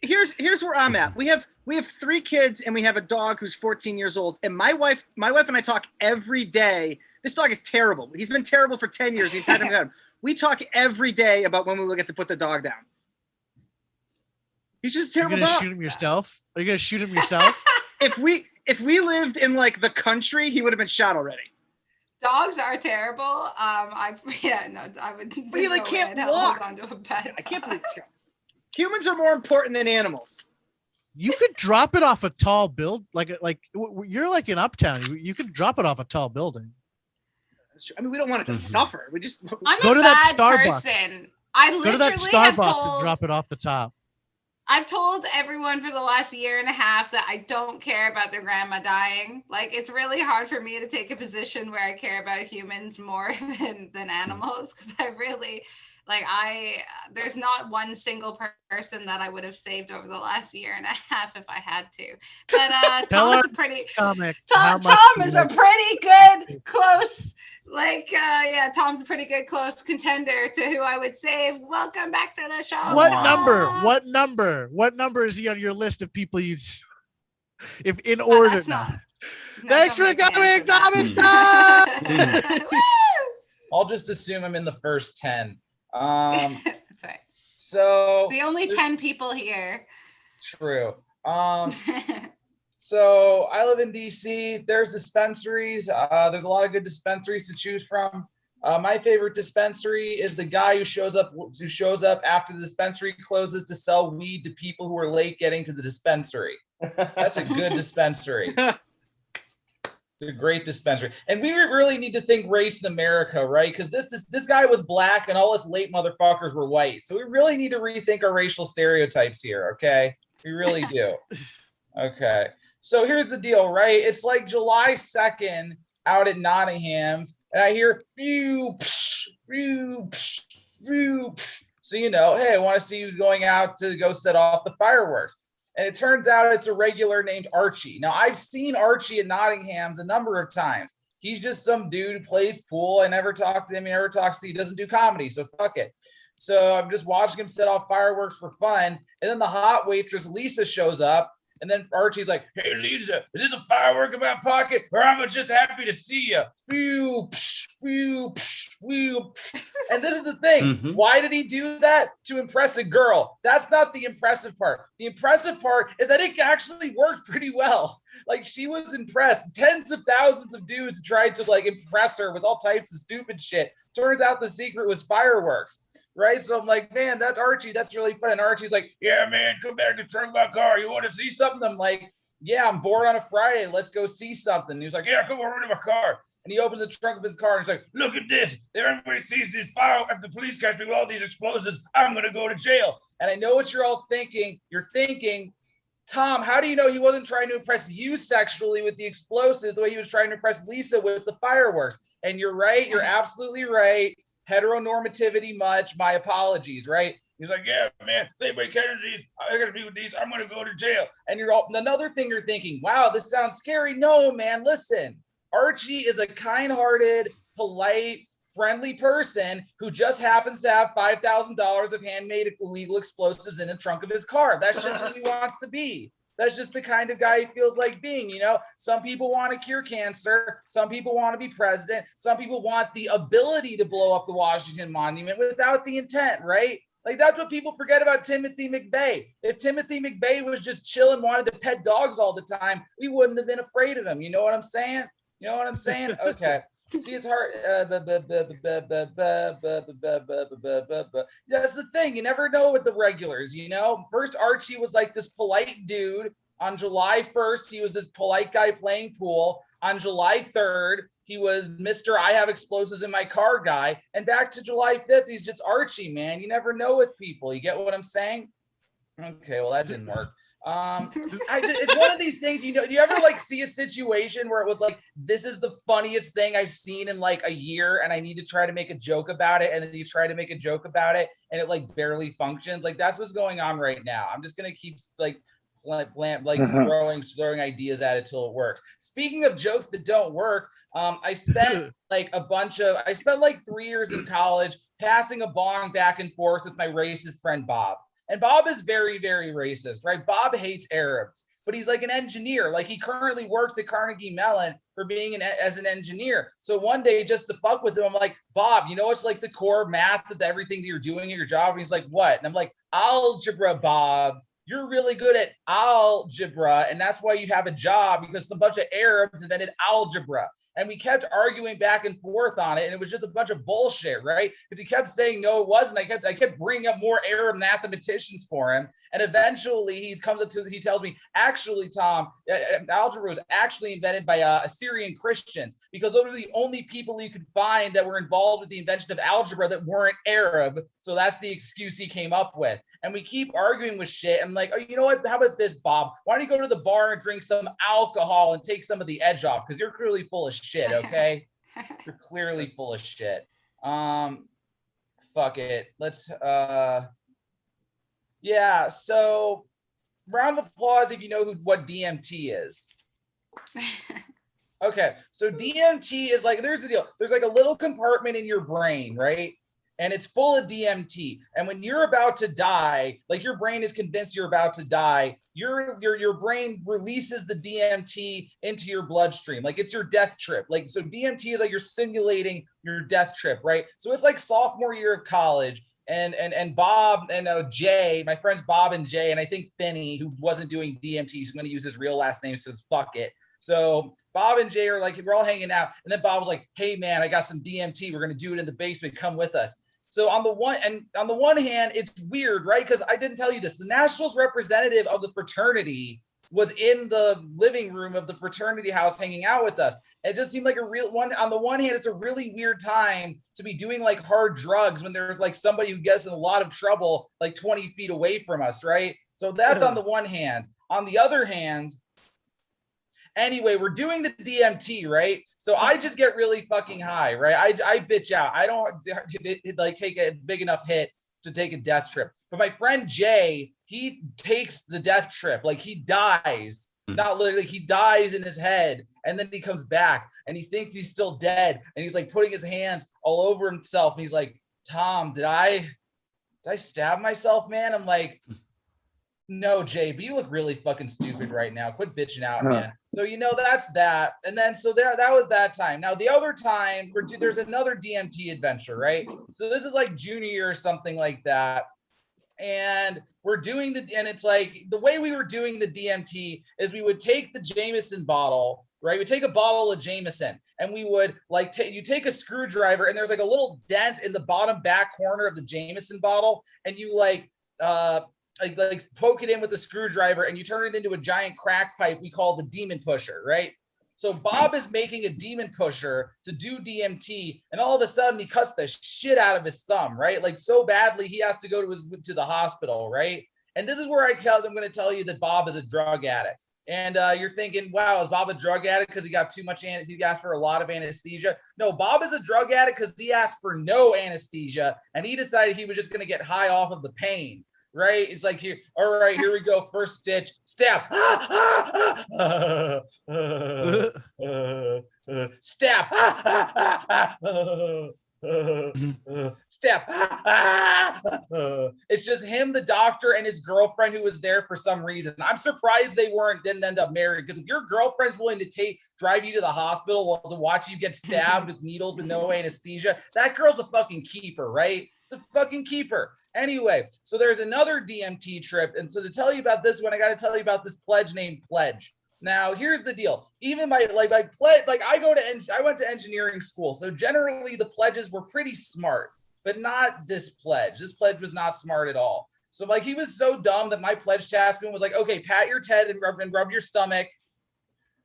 Here's where I'm at. We have 3 kids and we have a dog who's 14 years old. And my wife and I talk every day. This dog is terrible. He's been terrible for 10 years. The entire time we had him. We talk every day about when we will get to put the dog down. He's just a terrible dog. Are you gonna shoot him yourself? Are you gonna shoot him yourself? If we lived in like the country, he would have been shot already. Dogs are terrible. I would. But he like can't walk. Hold on to a pet. I can't believe this. Humans are more important than animals. You could drop it off a tall build, like you're like in Uptown. You could drop it off a tall building. I mean, we don't want it to suffer. We just go to that Starbucks. Person. I literally go to that Starbucks and drop it off the top. I've told everyone for the last year and a half that I don't care about their grandma dying. Like, it's really hard for me to take a position where I care about humans more than animals, because I really, like, there's not one single person that I would have saved over the last year and a half if I had to. But Tom is a pretty good close. Tom's a pretty good close contender to who I would save. Welcome back to the show. What number is he on your list of people you'd, if in order? Thanks for coming, Thomas. I'll just assume I'm in the first 10. That's right. So the only 10 people here. True. So I live in DC. There's dispensaries. There's a lot of good dispensaries to choose from. My favorite dispensary is the guy who shows up after the dispensary closes to sell weed to people who are late getting to the dispensary. That's a good dispensary. It's a great dispensary. And we really need to think race in America, right? Because this guy was black and all us late motherfuckers were white. So we really need to rethink our racial stereotypes here, okay? We really do. Okay. So here's the deal, right? It's like July 2nd out at Nottingham's, and I hear, phew, psh, phew, psh, phew, psh. So, hey, I want to see you going out to go set off the fireworks. And it turns out it's a regular named Archie. Now, I've seen Archie at Nottingham's a number of times. He's just some dude who plays pool. I never talk to him. He doesn't do comedy, so fuck it. So I'm just watching him set off fireworks for fun. And then the hot waitress, Lisa, shows up. And then Archie's like, hey, Lisa, is this a firework in my pocket? Or I'm just happy to see you. Phew, psh, phew, psh, phew, psh. And this is the thing. Why did he do that? To impress a girl. That's not the impressive part. The impressive part is that it actually worked pretty well. Like, she was impressed. Tens of thousands of dudes tried to, like, impress her with all types of stupid shit. Turns out the secret was fireworks. Right? So I'm like, man, that's Archie. That's really fun. And Archie's like, yeah, man, come back to the trunk of my car. You want to see something? I'm like, yeah, I'm bored on a Friday. Let's go see something. And he was like, yeah, come over to my car. And he opens the trunk of his car and he's like, look at this. Everybody sees this fire. If the police catch me with all these explosives, I'm going to go to jail. And I know what you're all thinking. You're thinking, Tom, how do you know he wasn't trying to impress you sexually with the explosives the way he was trying to impress Lisa with the fireworks? And you're right. You're absolutely right. Heteronormativity much, my apologies, right? He's like, yeah, man, if anybody catches these, I gotta be with these, I'm gonna go to jail. And you're all, another thing you're thinking, wow, this sounds scary. No, man, listen, Archie is a kind-hearted, polite, friendly person who just happens to have $5,000 of handmade illegal explosives in the trunk of his car. That's just who he wants to be. That's just the kind of guy he feels like being, you know? Some people want to cure cancer. Some people want to be president. Some people want the ability to blow up the Washington Monument without the intent, right? Like, that's what people forget about Timothy McVeigh. If Timothy McVeigh was just chill and wanted to pet dogs all the time, we wouldn't have been afraid of him. You know what I'm saying? You know what I'm saying? Okay. See, it's hard. That's the thing. You never know with the regulars, you know? First, Archie was like this polite dude. On July 1st, he was this polite guy playing pool. On July 3rd, he was Mr. I have explosives in my car guy. And back to July 5th, he's just Archie, man. You never know with people. You get what I'm saying? Okay, well, that didn't work. It's one of these things, you know, do you ever like see a situation where it was like, this is the funniest thing I've seen in like a year and I need to try to make a joke about it, and then you try to make a joke about it and it like barely functions? Like, that's what's going on right now. I'm just gonna keep like throwing ideas at it till it works. Speaking of jokes that don't work, I spent like 3 years in college passing a bong back and forth with my racist friend Bob. And Bob is very, very racist, right? Bob hates Arabs, but he's like an engineer. Like, he currently works at Carnegie Mellon for being as an engineer. So one day, just to fuck with him, I'm like, Bob, you know what's like the core math of everything that you're doing at your job? And he's like, what? And I'm like, algebra, Bob. You're really good at algebra, and that's why you have a job, because some bunch of Arabs invented algebra. And we kept arguing back and forth on it, and it was just a bunch of bullshit, right? Because he kept saying no, it wasn't. I kept bringing up more Arab mathematicians for him, and eventually he tells me, actually, Tom, algebra was actually invented by Assyrian Christians, because those were the only people you could find that were involved with the invention of algebra that weren't Arab. So that's the excuse he came up with. And we keep arguing with shit. I'm like, oh, you know what? How about this, Bob? Why don't you go to the bar and drink some alcohol and take some of the edge off? Because you're clearly full of shit, okay? You're clearly full of shit. Fuck it. Let's yeah, so round of applause if you know what DMT is. Okay, so DMT is like, there's the deal. There's like a little compartment in your brain, right? And it's full of DMT. And when you're about to die, like your brain is convinced you're about to die, your brain releases the DMT into your bloodstream. Like, it's your death trip. Like, so DMT is like you're simulating your death trip, right? So it's like sophomore year of college. And Bob and Jay, my friends Bob and Jay, and I think Benny, who wasn't doing DMT, he's going to use his real last name, so fuck it. So Bob and Jay are like, we're all hanging out. And then Bob was like, hey man, I got some DMT. We're going to do it in the basement. Come with us. So on the one hand, it's weird, right? Because I didn't tell you this. The Nationals representative of the fraternity was in the living room of the fraternity house hanging out with us. And it just seemed like a real one. On the one hand, it's a really weird time to be doing like hard drugs when there's like somebody who gets in a lot of trouble like 20 feet away from us, right? So that's on the one hand. On the other hand, anyway, we're doing the DMT, right? So I just get really fucking high, right? I bitch out. I don't like take a big enough hit to take a death trip. But my friend Jay, he takes the death trip. Like, he dies. Not literally, he dies in his head, and then he comes back and he thinks he's still dead, and he's like putting his hands all over himself, and he's like, Tom, did I stab myself, man? I'm like, no, Jay, but you look really fucking stupid right now. Quit bitching out, man. So, you know, that's that. And then, so that was that time. Now, the other time, there's another DMT adventure, right? So this is like junior year or something like that. And we're doing and it's like, the way we were doing the DMT is we would take the Jameson bottle, right? We take a bottle of Jameson, and we would like, you take a screwdriver, and there's like a little dent in the bottom back corner of the Jameson bottle, and you like poke it in with a screwdriver, and you turn it into a giant crack pipe we call the demon pusher, right? So Bob is making a demon pusher to do DMT, and all of a sudden he cuts the shit out of his thumb, right? Like, so badly he has to go to the hospital, right? And this is where I'm going to tell you that Bob is a drug addict. And you're thinking, wow, is Bob a drug addict because he got too much anesthesia? He asked for a lot of anesthesia. No, Bob is a drug addict because he asked for no anesthesia, and he decided he was just going to get high off of the pain. right? It's like here, all right, here we go. First stitch, stab. Stab. Step. It's just him, the doctor, and his girlfriend who was there for some reason. I'm surprised they didn't end up married, because if your girlfriend's willing to drive you to the hospital to watch you get stabbed with needles with no anesthesia, that girl's a fucking keeper, right? It's a fucking keeper. Anyway, so there's another DMT trip, and so to tell you about this one, I got to tell you about this pledge named Pledge. Now, here's the deal. Even I went to engineering school, so generally the pledges were pretty smart, but not this pledge. This pledge was not smart at all. So like he was so dumb that my pledge task was like, okay, pat your head and rub your stomach.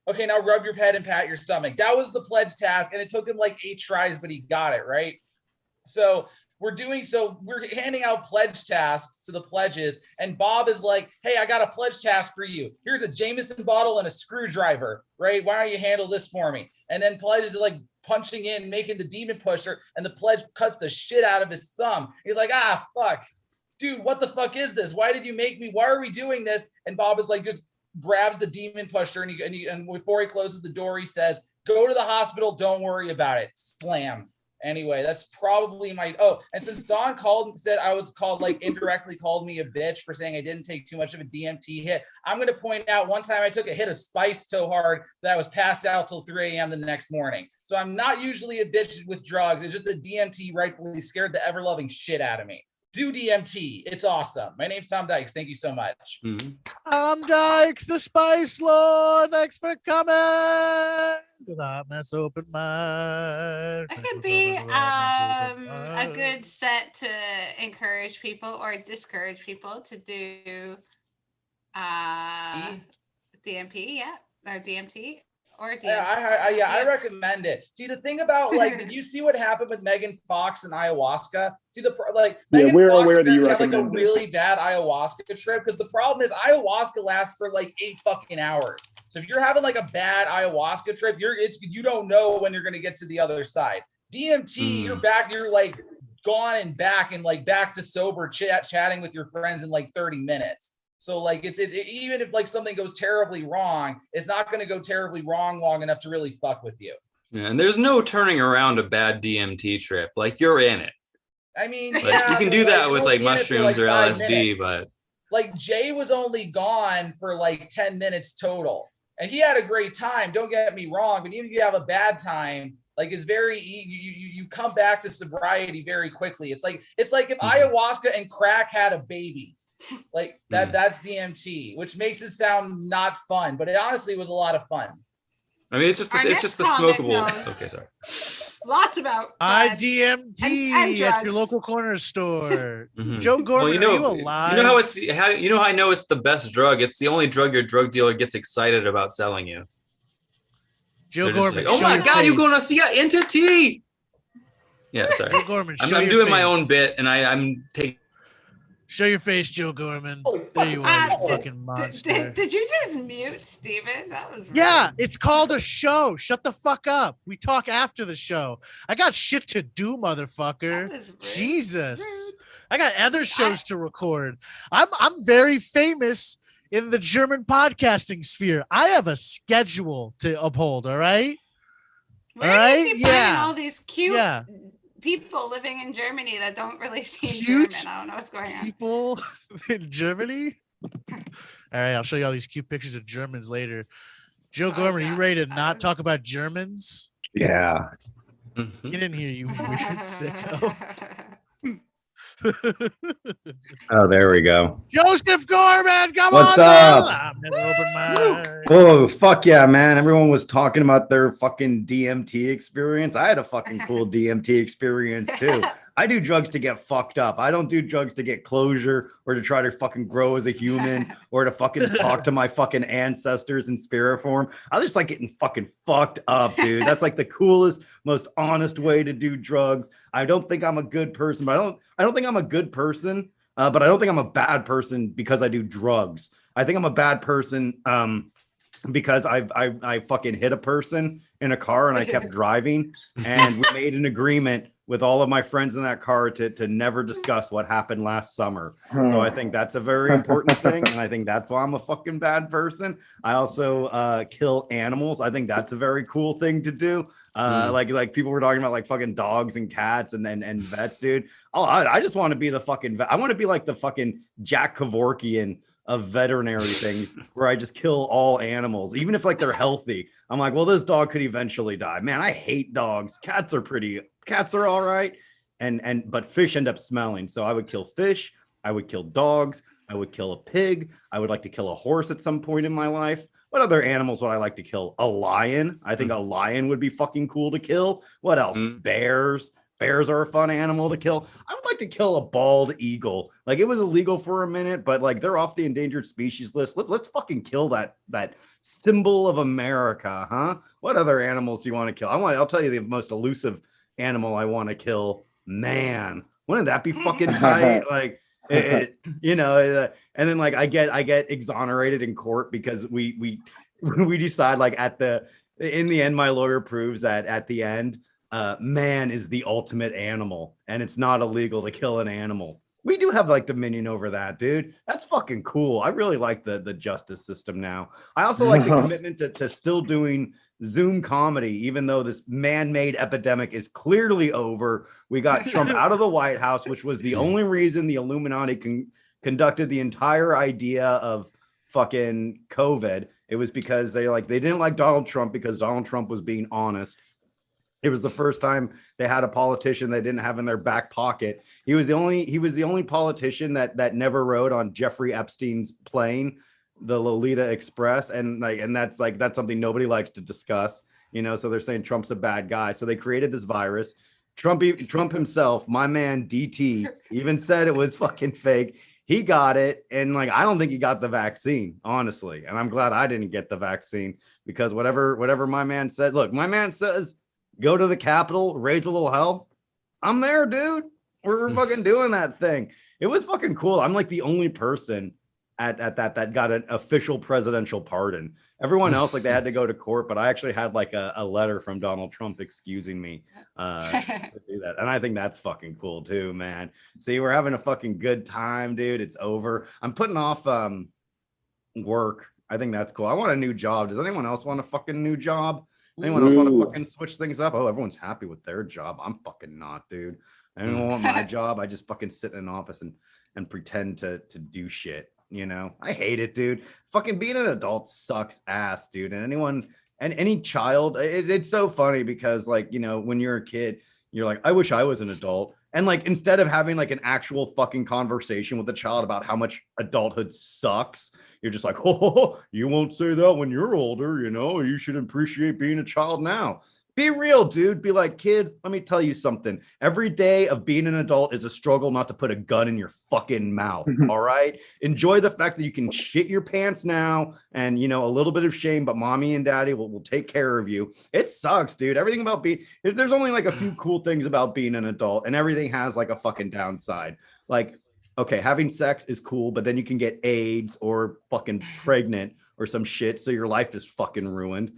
Okay, now rub your head and pat your stomach. That was the pledge task, and it took him like 8 tries, but he got it, right? So we're handing out pledge tasks to the pledges, and Bob is like, hey, I got a pledge task for you. Here's a Jameson bottle and a screwdriver, right? Why don't you handle this for me? And then pledge is like punching in, making the demon pusher, and the pledge cuts the shit out of his thumb. He's like, fuck. Dude, what the fuck is this? Why did you make me? Why are we doing this? And Bob is like, just grabs the demon pusher, and before he closes the door, he says, go to the hospital, don't worry about it. Slam. Anyway, that's probably and since Don said I was indirectly called me a bitch for saying I didn't take too much of a DMT hit, I'm going to point out one time I took a hit of spice so hard that I was passed out till 3 a.m. the next morning. So I'm not usually a bitch with drugs. It's just the DMT rightfully scared the ever-loving shit out of me. Do DMT. It's awesome. My name's Tom Dykes. Thank you so much. Mm-hmm. Tom Dykes, the Spice Lord. Thanks for coming. With a mess open mind. That could be a good set to encourage people or discourage people to do DMP, or DMT. Or DMT. I recommend it. See, the thing about did you see what happened with Megan Fox and ayahuasca? See Megan we're Fox aware that you had recommend a really bad ayahuasca trip, because the problem is ayahuasca lasts for 8 fucking hours. So if you're having a bad ayahuasca trip, you don't know when you're gonna get to the other side. DMT, you're back, you're gone and back, and back to sober chatting with your friends in 30 minutes. So even if something goes terribly wrong, it's not going to go terribly wrong long enough to really fuck with you. Yeah, and there's no turning around a bad DMT trip. You're in it. I mean, you can do that with mushrooms or LSD, minutes. But Jay was only gone for 10 minutes total, and he had a great time. Don't get me wrong, but even if you have a bad time, it's very you come back to sobriety very quickly. It's like if ayahuasca and crack had a baby. That's DMT, which makes it sound not fun, but it honestly was a lot of fun. I mean, it's just the smokable. Okay, sorry. Lots about IDMT at your local corner store. Mm-hmm. Joe Gorman, are you alive? You know how I know it's the best drug? It's the only drug your drug dealer gets excited about selling you. Joe Gorman, oh my God, you're gonna see an entity. Yeah, sorry. Joe Gorman, I'm doing my own bit, and I'm taking. Show your face, Joe Gorman. There you are, you fucking monster. Did you just mute Steven? That was rude. Yeah, it's called a show. Shut the fuck up. We talk after the show. I got shit to do, motherfucker. Jesus. Rude. I got other shows to record. I'm very famous in the German podcasting sphere. I have a schedule to uphold, all right? Where is he finding all these cute people living in Germany that don't really seem German? I don't know what's going on. People in Germany? All right, I'll show you all these cute pictures of Germans later. Joe Gorman, are you ready to not talk about Germans? Yeah. Get in here, you weird sicko. Oh, there we go. Joseph Gorman, come What's on. up? I'm never open my Oh, fuck yeah, man. Everyone was talking about their fucking DMT experience. I had a fucking cool DMT experience too. I do drugs to get fucked up. I don't do drugs to get closure or to try to fucking grow as a human or to fucking talk to my fucking ancestors in spirit form. I just like getting fucking fucked up, dude. That's the coolest, most honest way to do drugs. I don't think I'm a good person, but I don't think I'm a good person, but I don't think I'm a bad person because I do drugs. I think I'm a bad person because I fucking hit a person in a car and I kept driving, and we made an agreement with all of my friends in that car to never discuss what happened last summer. So I think that's a very important thing. And I think that's why I'm a fucking bad person. I also kill animals. I think that's a very cool thing to do. Like people were talking about like fucking dogs and cats and vets, dude. Oh, I just want to be the fucking vet. I want to be like the fucking Jack Kevorkian of veterinary things where I just kill all animals, even if like they're healthy. I'm like, well, this dog could eventually die. Man, I hate dogs. Cats are all right. But fish end up smelling. So I would kill fish. I would kill dogs. I would kill a pig. I would like to kill a horse at some point in my life. What other animals would I like to kill? A lion. I think a lion would be fucking cool to kill. What else? Bears. Bears are a fun animal to kill. I would like to kill a bald eagle. Like it was illegal for a minute, but like they're off the endangered species list. Let's fucking kill that symbol of America, huh? What other animals do you want to kill? I'll tell you the most elusive animal I want to kill. Man, wouldn't that be fucking tight? Like and then like I get exonerated in court because we decide like in the end my lawyer proves that at the end man is the ultimate animal and it's not illegal to kill an animal. We do have like dominion over that, dude. That's fucking cool. I really like the justice system now. I also like the commitment to still doing Zoom comedy, even though this man-made epidemic is clearly over. We got Trump out of the White House, which was the only reason the Illuminati conducted the entire idea of fucking COVID. It was because they didn't like Donald Trump because Donald Trump was being honest. It was the first time they had a politician they didn't have in their back pocket. He was the only politician that never rode on Jeffrey Epstein's plane, the Lolita Express, and that's something nobody likes to discuss, so they're saying Trump's a bad guy. So they created this virus. Trump himself, my man DT, even said it was fucking fake. He got it, and I don't think he got the vaccine, honestly. And I'm glad I didn't get the vaccine because whatever my man said, look, my man says go to the Capitol, raise a little hell. I'm there, dude. We're fucking doing that thing. It was fucking cool. I'm like the only person at that got an official presidential pardon. Everyone else, they had to go to court, but I actually had a letter from Donald Trump excusing me to do that. And I think that's fucking cool too, man. See, we're having a fucking good time, dude. It's over. I'm putting off work. I think that's cool. I want a new job. Does anyone else want a fucking new job? Anyone else want to fucking switch things up? Oh, everyone's happy with their job. I'm fucking not, dude. Anyone want my job? I just fucking sit in an office and pretend to do shit. I hate it, dude. Fucking being an adult sucks ass, dude. And any child, it's so funny because when you're a kid, you're like, I wish I was an adult. And instead of having an actual fucking conversation with the child about how much adulthood sucks, you're just like, oh, you won't say that when you're older, you should appreciate being a child now. Be real, dude. Be like, kid, let me tell you something. Every day of being an adult is a struggle not to put a gun in your fucking mouth. All right. Enjoy the fact that you can shit your pants now and, a little bit of shame, but mommy and daddy will take care of you. It sucks, dude. Everything about there's only a few cool things about being an adult and everything has a fucking downside. Okay, having sex is cool, but then you can get AIDS or fucking pregnant or some shit. So your life is fucking ruined.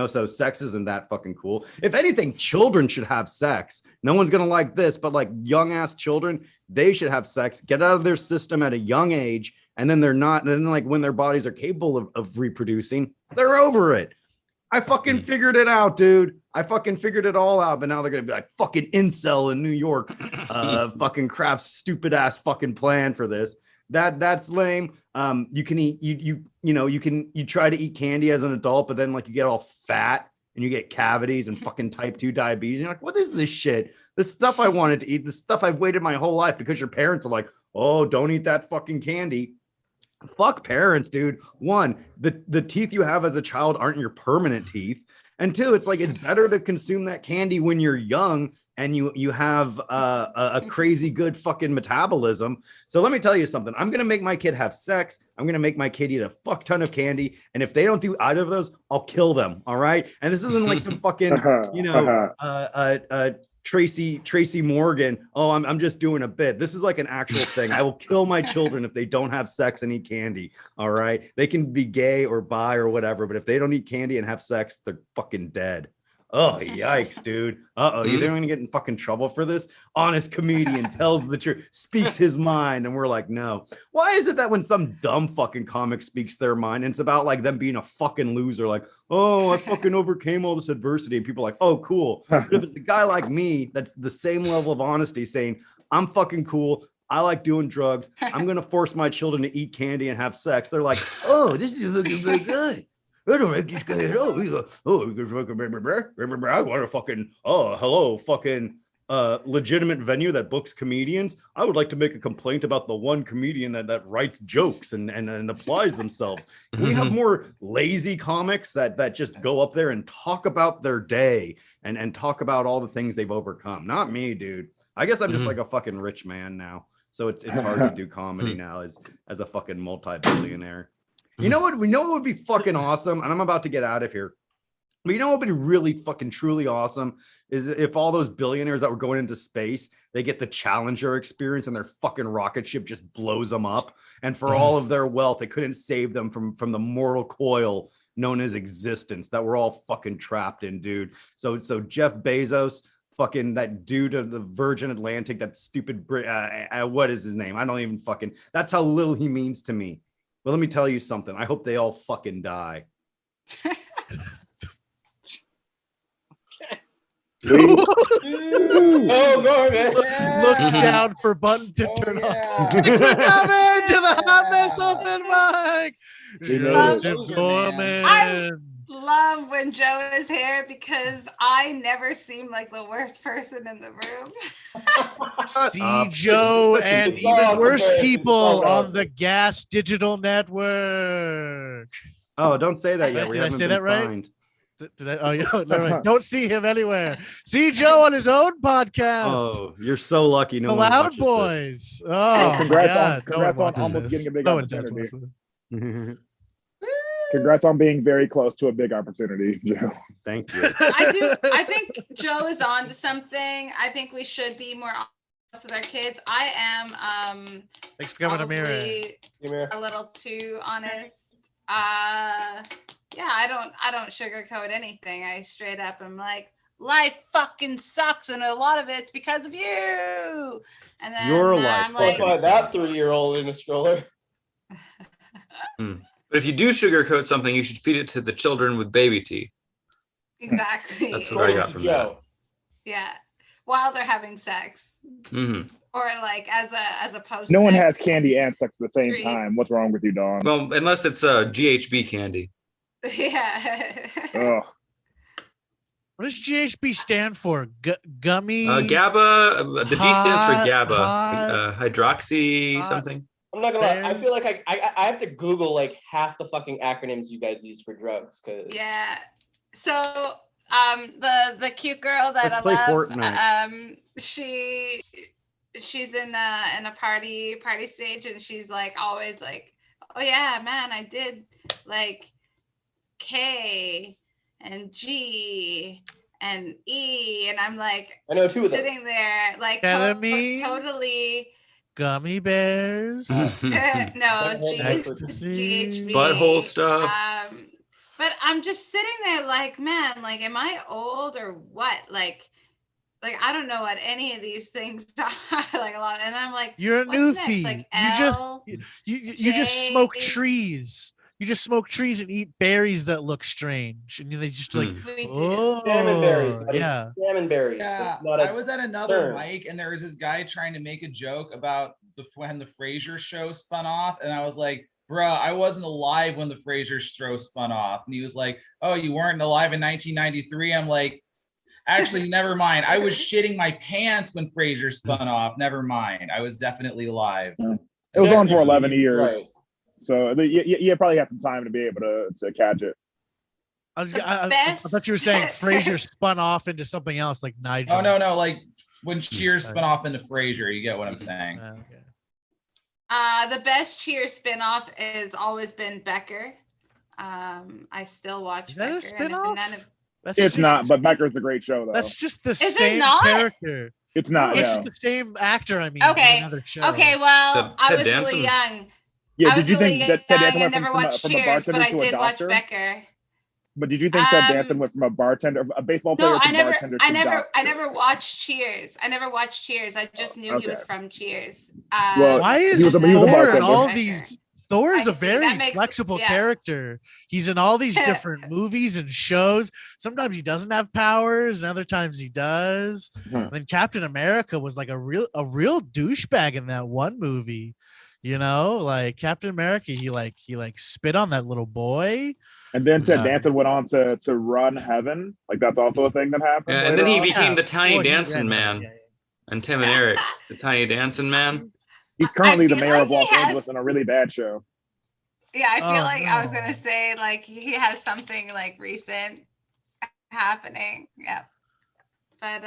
So sex isn't that fucking cool. If anything, children should have sex. No one's going to like this, but young ass children, they should have sex, get out of their system at a young age. And then they're not, and then when their bodies are capable of reproducing, they're over it. I fucking figured it out, dude. I fucking figured it all out. But now they're going to be like fucking incel in New York, fucking Kraft's stupid ass fucking plan for this. That's lame. You can eat you try to eat candy as an adult, but then you get all fat and you get cavities and fucking type 2 diabetes. You're like, what is this shit? This stuff I wanted to eat, the stuff I've waited my whole life because your parents are like, oh, don't eat that fucking candy. Fuck parents, dude. One, the teeth you have as a child aren't your permanent teeth. And two, it's better to consume that candy when you're young and you have a crazy good fucking metabolism. So let me tell you something. I'm going to make my kid have sex. I'm going to make my kid eat a fuck ton of candy. And if they don't do either of those, I'll kill them. All right. And this isn't some fucking, Tracy Morgan. Oh, I'm just doing a bit. This is an actual thing. I will kill my children if they don't have sex and eat candy. All right. They can be gay or bi or whatever, but if they don't eat candy and have sex, they're fucking dead. Oh, yikes, dude. Uh-oh, you think I'm gonna get in fucking trouble for this? Honest comedian tells the truth, speaks his mind, and we're like, no. Why is it that when some dumb fucking comic speaks their mind, and it's about like them being a fucking loser, like, oh, I fucking overcame all this adversity, and people are like, oh, cool. But if it's a guy like me, that's the same level of honesty, saying, I'm fucking cool. I like doing drugs. I'm gonna force my children to eat candy and have sex. They're like, oh, this is looking very good. I don't like this guy at all. I want to fucking, hello, fucking legitimate venue that books comedians. I would like to make a complaint about the one comedian that writes jokes and applies themselves. Can we have more lazy comics that just go up there and talk about their day and talk about all the things they've overcome? Not me, dude. I guess I'm just like a fucking rich man now. So it's hard to do comedy now as a fucking multi-billionaire. You know what? We know what would be fucking awesome, and I'm about to get out of here. But you know what would be really fucking truly awesome is if all those billionaires that were going into space, they get the Challenger experience and their fucking rocket ship just blows them up. And for all of their wealth, they couldn't save them from the mortal coil known as existence that we're all fucking trapped in, dude. So Jeff Bezos, fucking that dude of the Virgin Atlantic, that stupid what is his name? I don't even fucking. That's how little he means to me. But let me tell you something. I hope they all fucking die. Oh, Gordon. Looks down for button to turn off. Thanks for coming to the Hot Mess Open Mic. Joseph Gorman. I love when Joe is here because I never seem like the worst person in the room. See Joe and even worse people on the Gas Digital Network. Oh, don't say that yet. Did I say that right? Did I? Oh, yeah. Never mind. Don't see him anywhere. See Joe on his own podcast. Oh, you're so lucky. No the one Loud Boys. This. Oh, congrats on almost getting a big opportunity. Congrats on being very close to a big opportunity, Joe. Thank you. I think Joe is on to something. I think we should be more honest with our kids. I am thanks for coming, Amira. A little too honest. Yeah, I don't sugarcoat anything. I straight up am like, life fucking sucks, and a lot of it's because of you. And then your life. I'm like, by that 3-year-old in a stroller. But if you do sugarcoat something, you should feed it to the children with baby teeth. Exactly. That's what I got from that. Yeah, while they're having sex, or like as a post. No one has candy and sex at the same time. What's wrong with you, Dawn? Well, unless it's GHB candy. Yeah. Oh. What does GHB stand for? Gummy? GABA. The G stands for GABA. Hydroxy something. I'm not gonna lie. I feel like I have to Google like half the fucking acronyms you guys use for drugs. Yeah. So the cute girl that I love, she's in a party stage, and she's like always like, oh yeah, man, I did like K and G and E, and I'm like, I know 2 of them. Sitting there like totally. Gummy bears. No, GHB. Butthole stuff. But I'm just sitting there like, man, like, am I old or what? Like I don't know what any of these things are. Like a lot, and I'm like, you're a newfie. Like you just smoke trees. You just smoke trees and eat berries that look strange, and they just like, oh, salmon berries. Yeah, salmon berries. Yeah, I was at another mic, and there was this guy trying to make a joke about when the Frasier show spun off, and I was like, bruh, I wasn't alive when the Frasier show spun off. And he was like, oh, you weren't alive in 1993? I'm like, actually, never mind. I was shitting my pants when Frasier spun off. Never mind. I was definitely alive. It was on for 11 years. Right. So you probably have some time to be able to catch it. I thought you were saying Frasier spun off into something else like Nigel. Oh, no. Like when Cheers spun off into Frasier. You get what I'm saying. Okay. The best Cheers spinoff has always been Becker. I still watch Becker. Is that a spinoff? It's not, but Becker's a great show, though. That's just the same character. It's not. It's just the same actor, I mean. Okay. Another show. Okay, well, I was really young. Yeah, did you think that Ted I Danson never watched from a Cheers, but bartender I to a did watch doctor? Becker. But did you think Ted Danson went from a bartender, a baseball player, No, to bartender to doctor? I never watched Cheers. I just knew he was from Cheers. Well, why he is was a Thor in bartender. all these? Thor is I a see, very that makes- flexible yeah. character. He's in all these different movies and shows. Sometimes he doesn't have powers, and other times he does. And then Captain America was like a real douchebag in that one movie. You know, like Captain America, he spit on that little boy. And then Ted Danson went on to run Heaven. Like that's also a thing that happened. Yeah, and then he later on. became the Tiny Well, he Dancing ran Man. Heaven, yeah. And Tim and Eric, the Tiny Dancing Man. He's currently the feel mayor like of Los he has- Angeles in a really bad show. Yeah, I feel Oh, like I was gonna no. say like he has something like recent happening. Yeah. But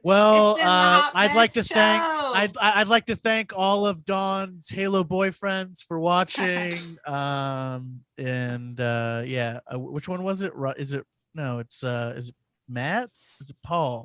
Well, it's been the Hot I'd like to Mess thank Show. I'd like to thank all of Dawn's Halo boyfriends for watching. Which one was it? Is it no? It's is it Matt? Is it Paul?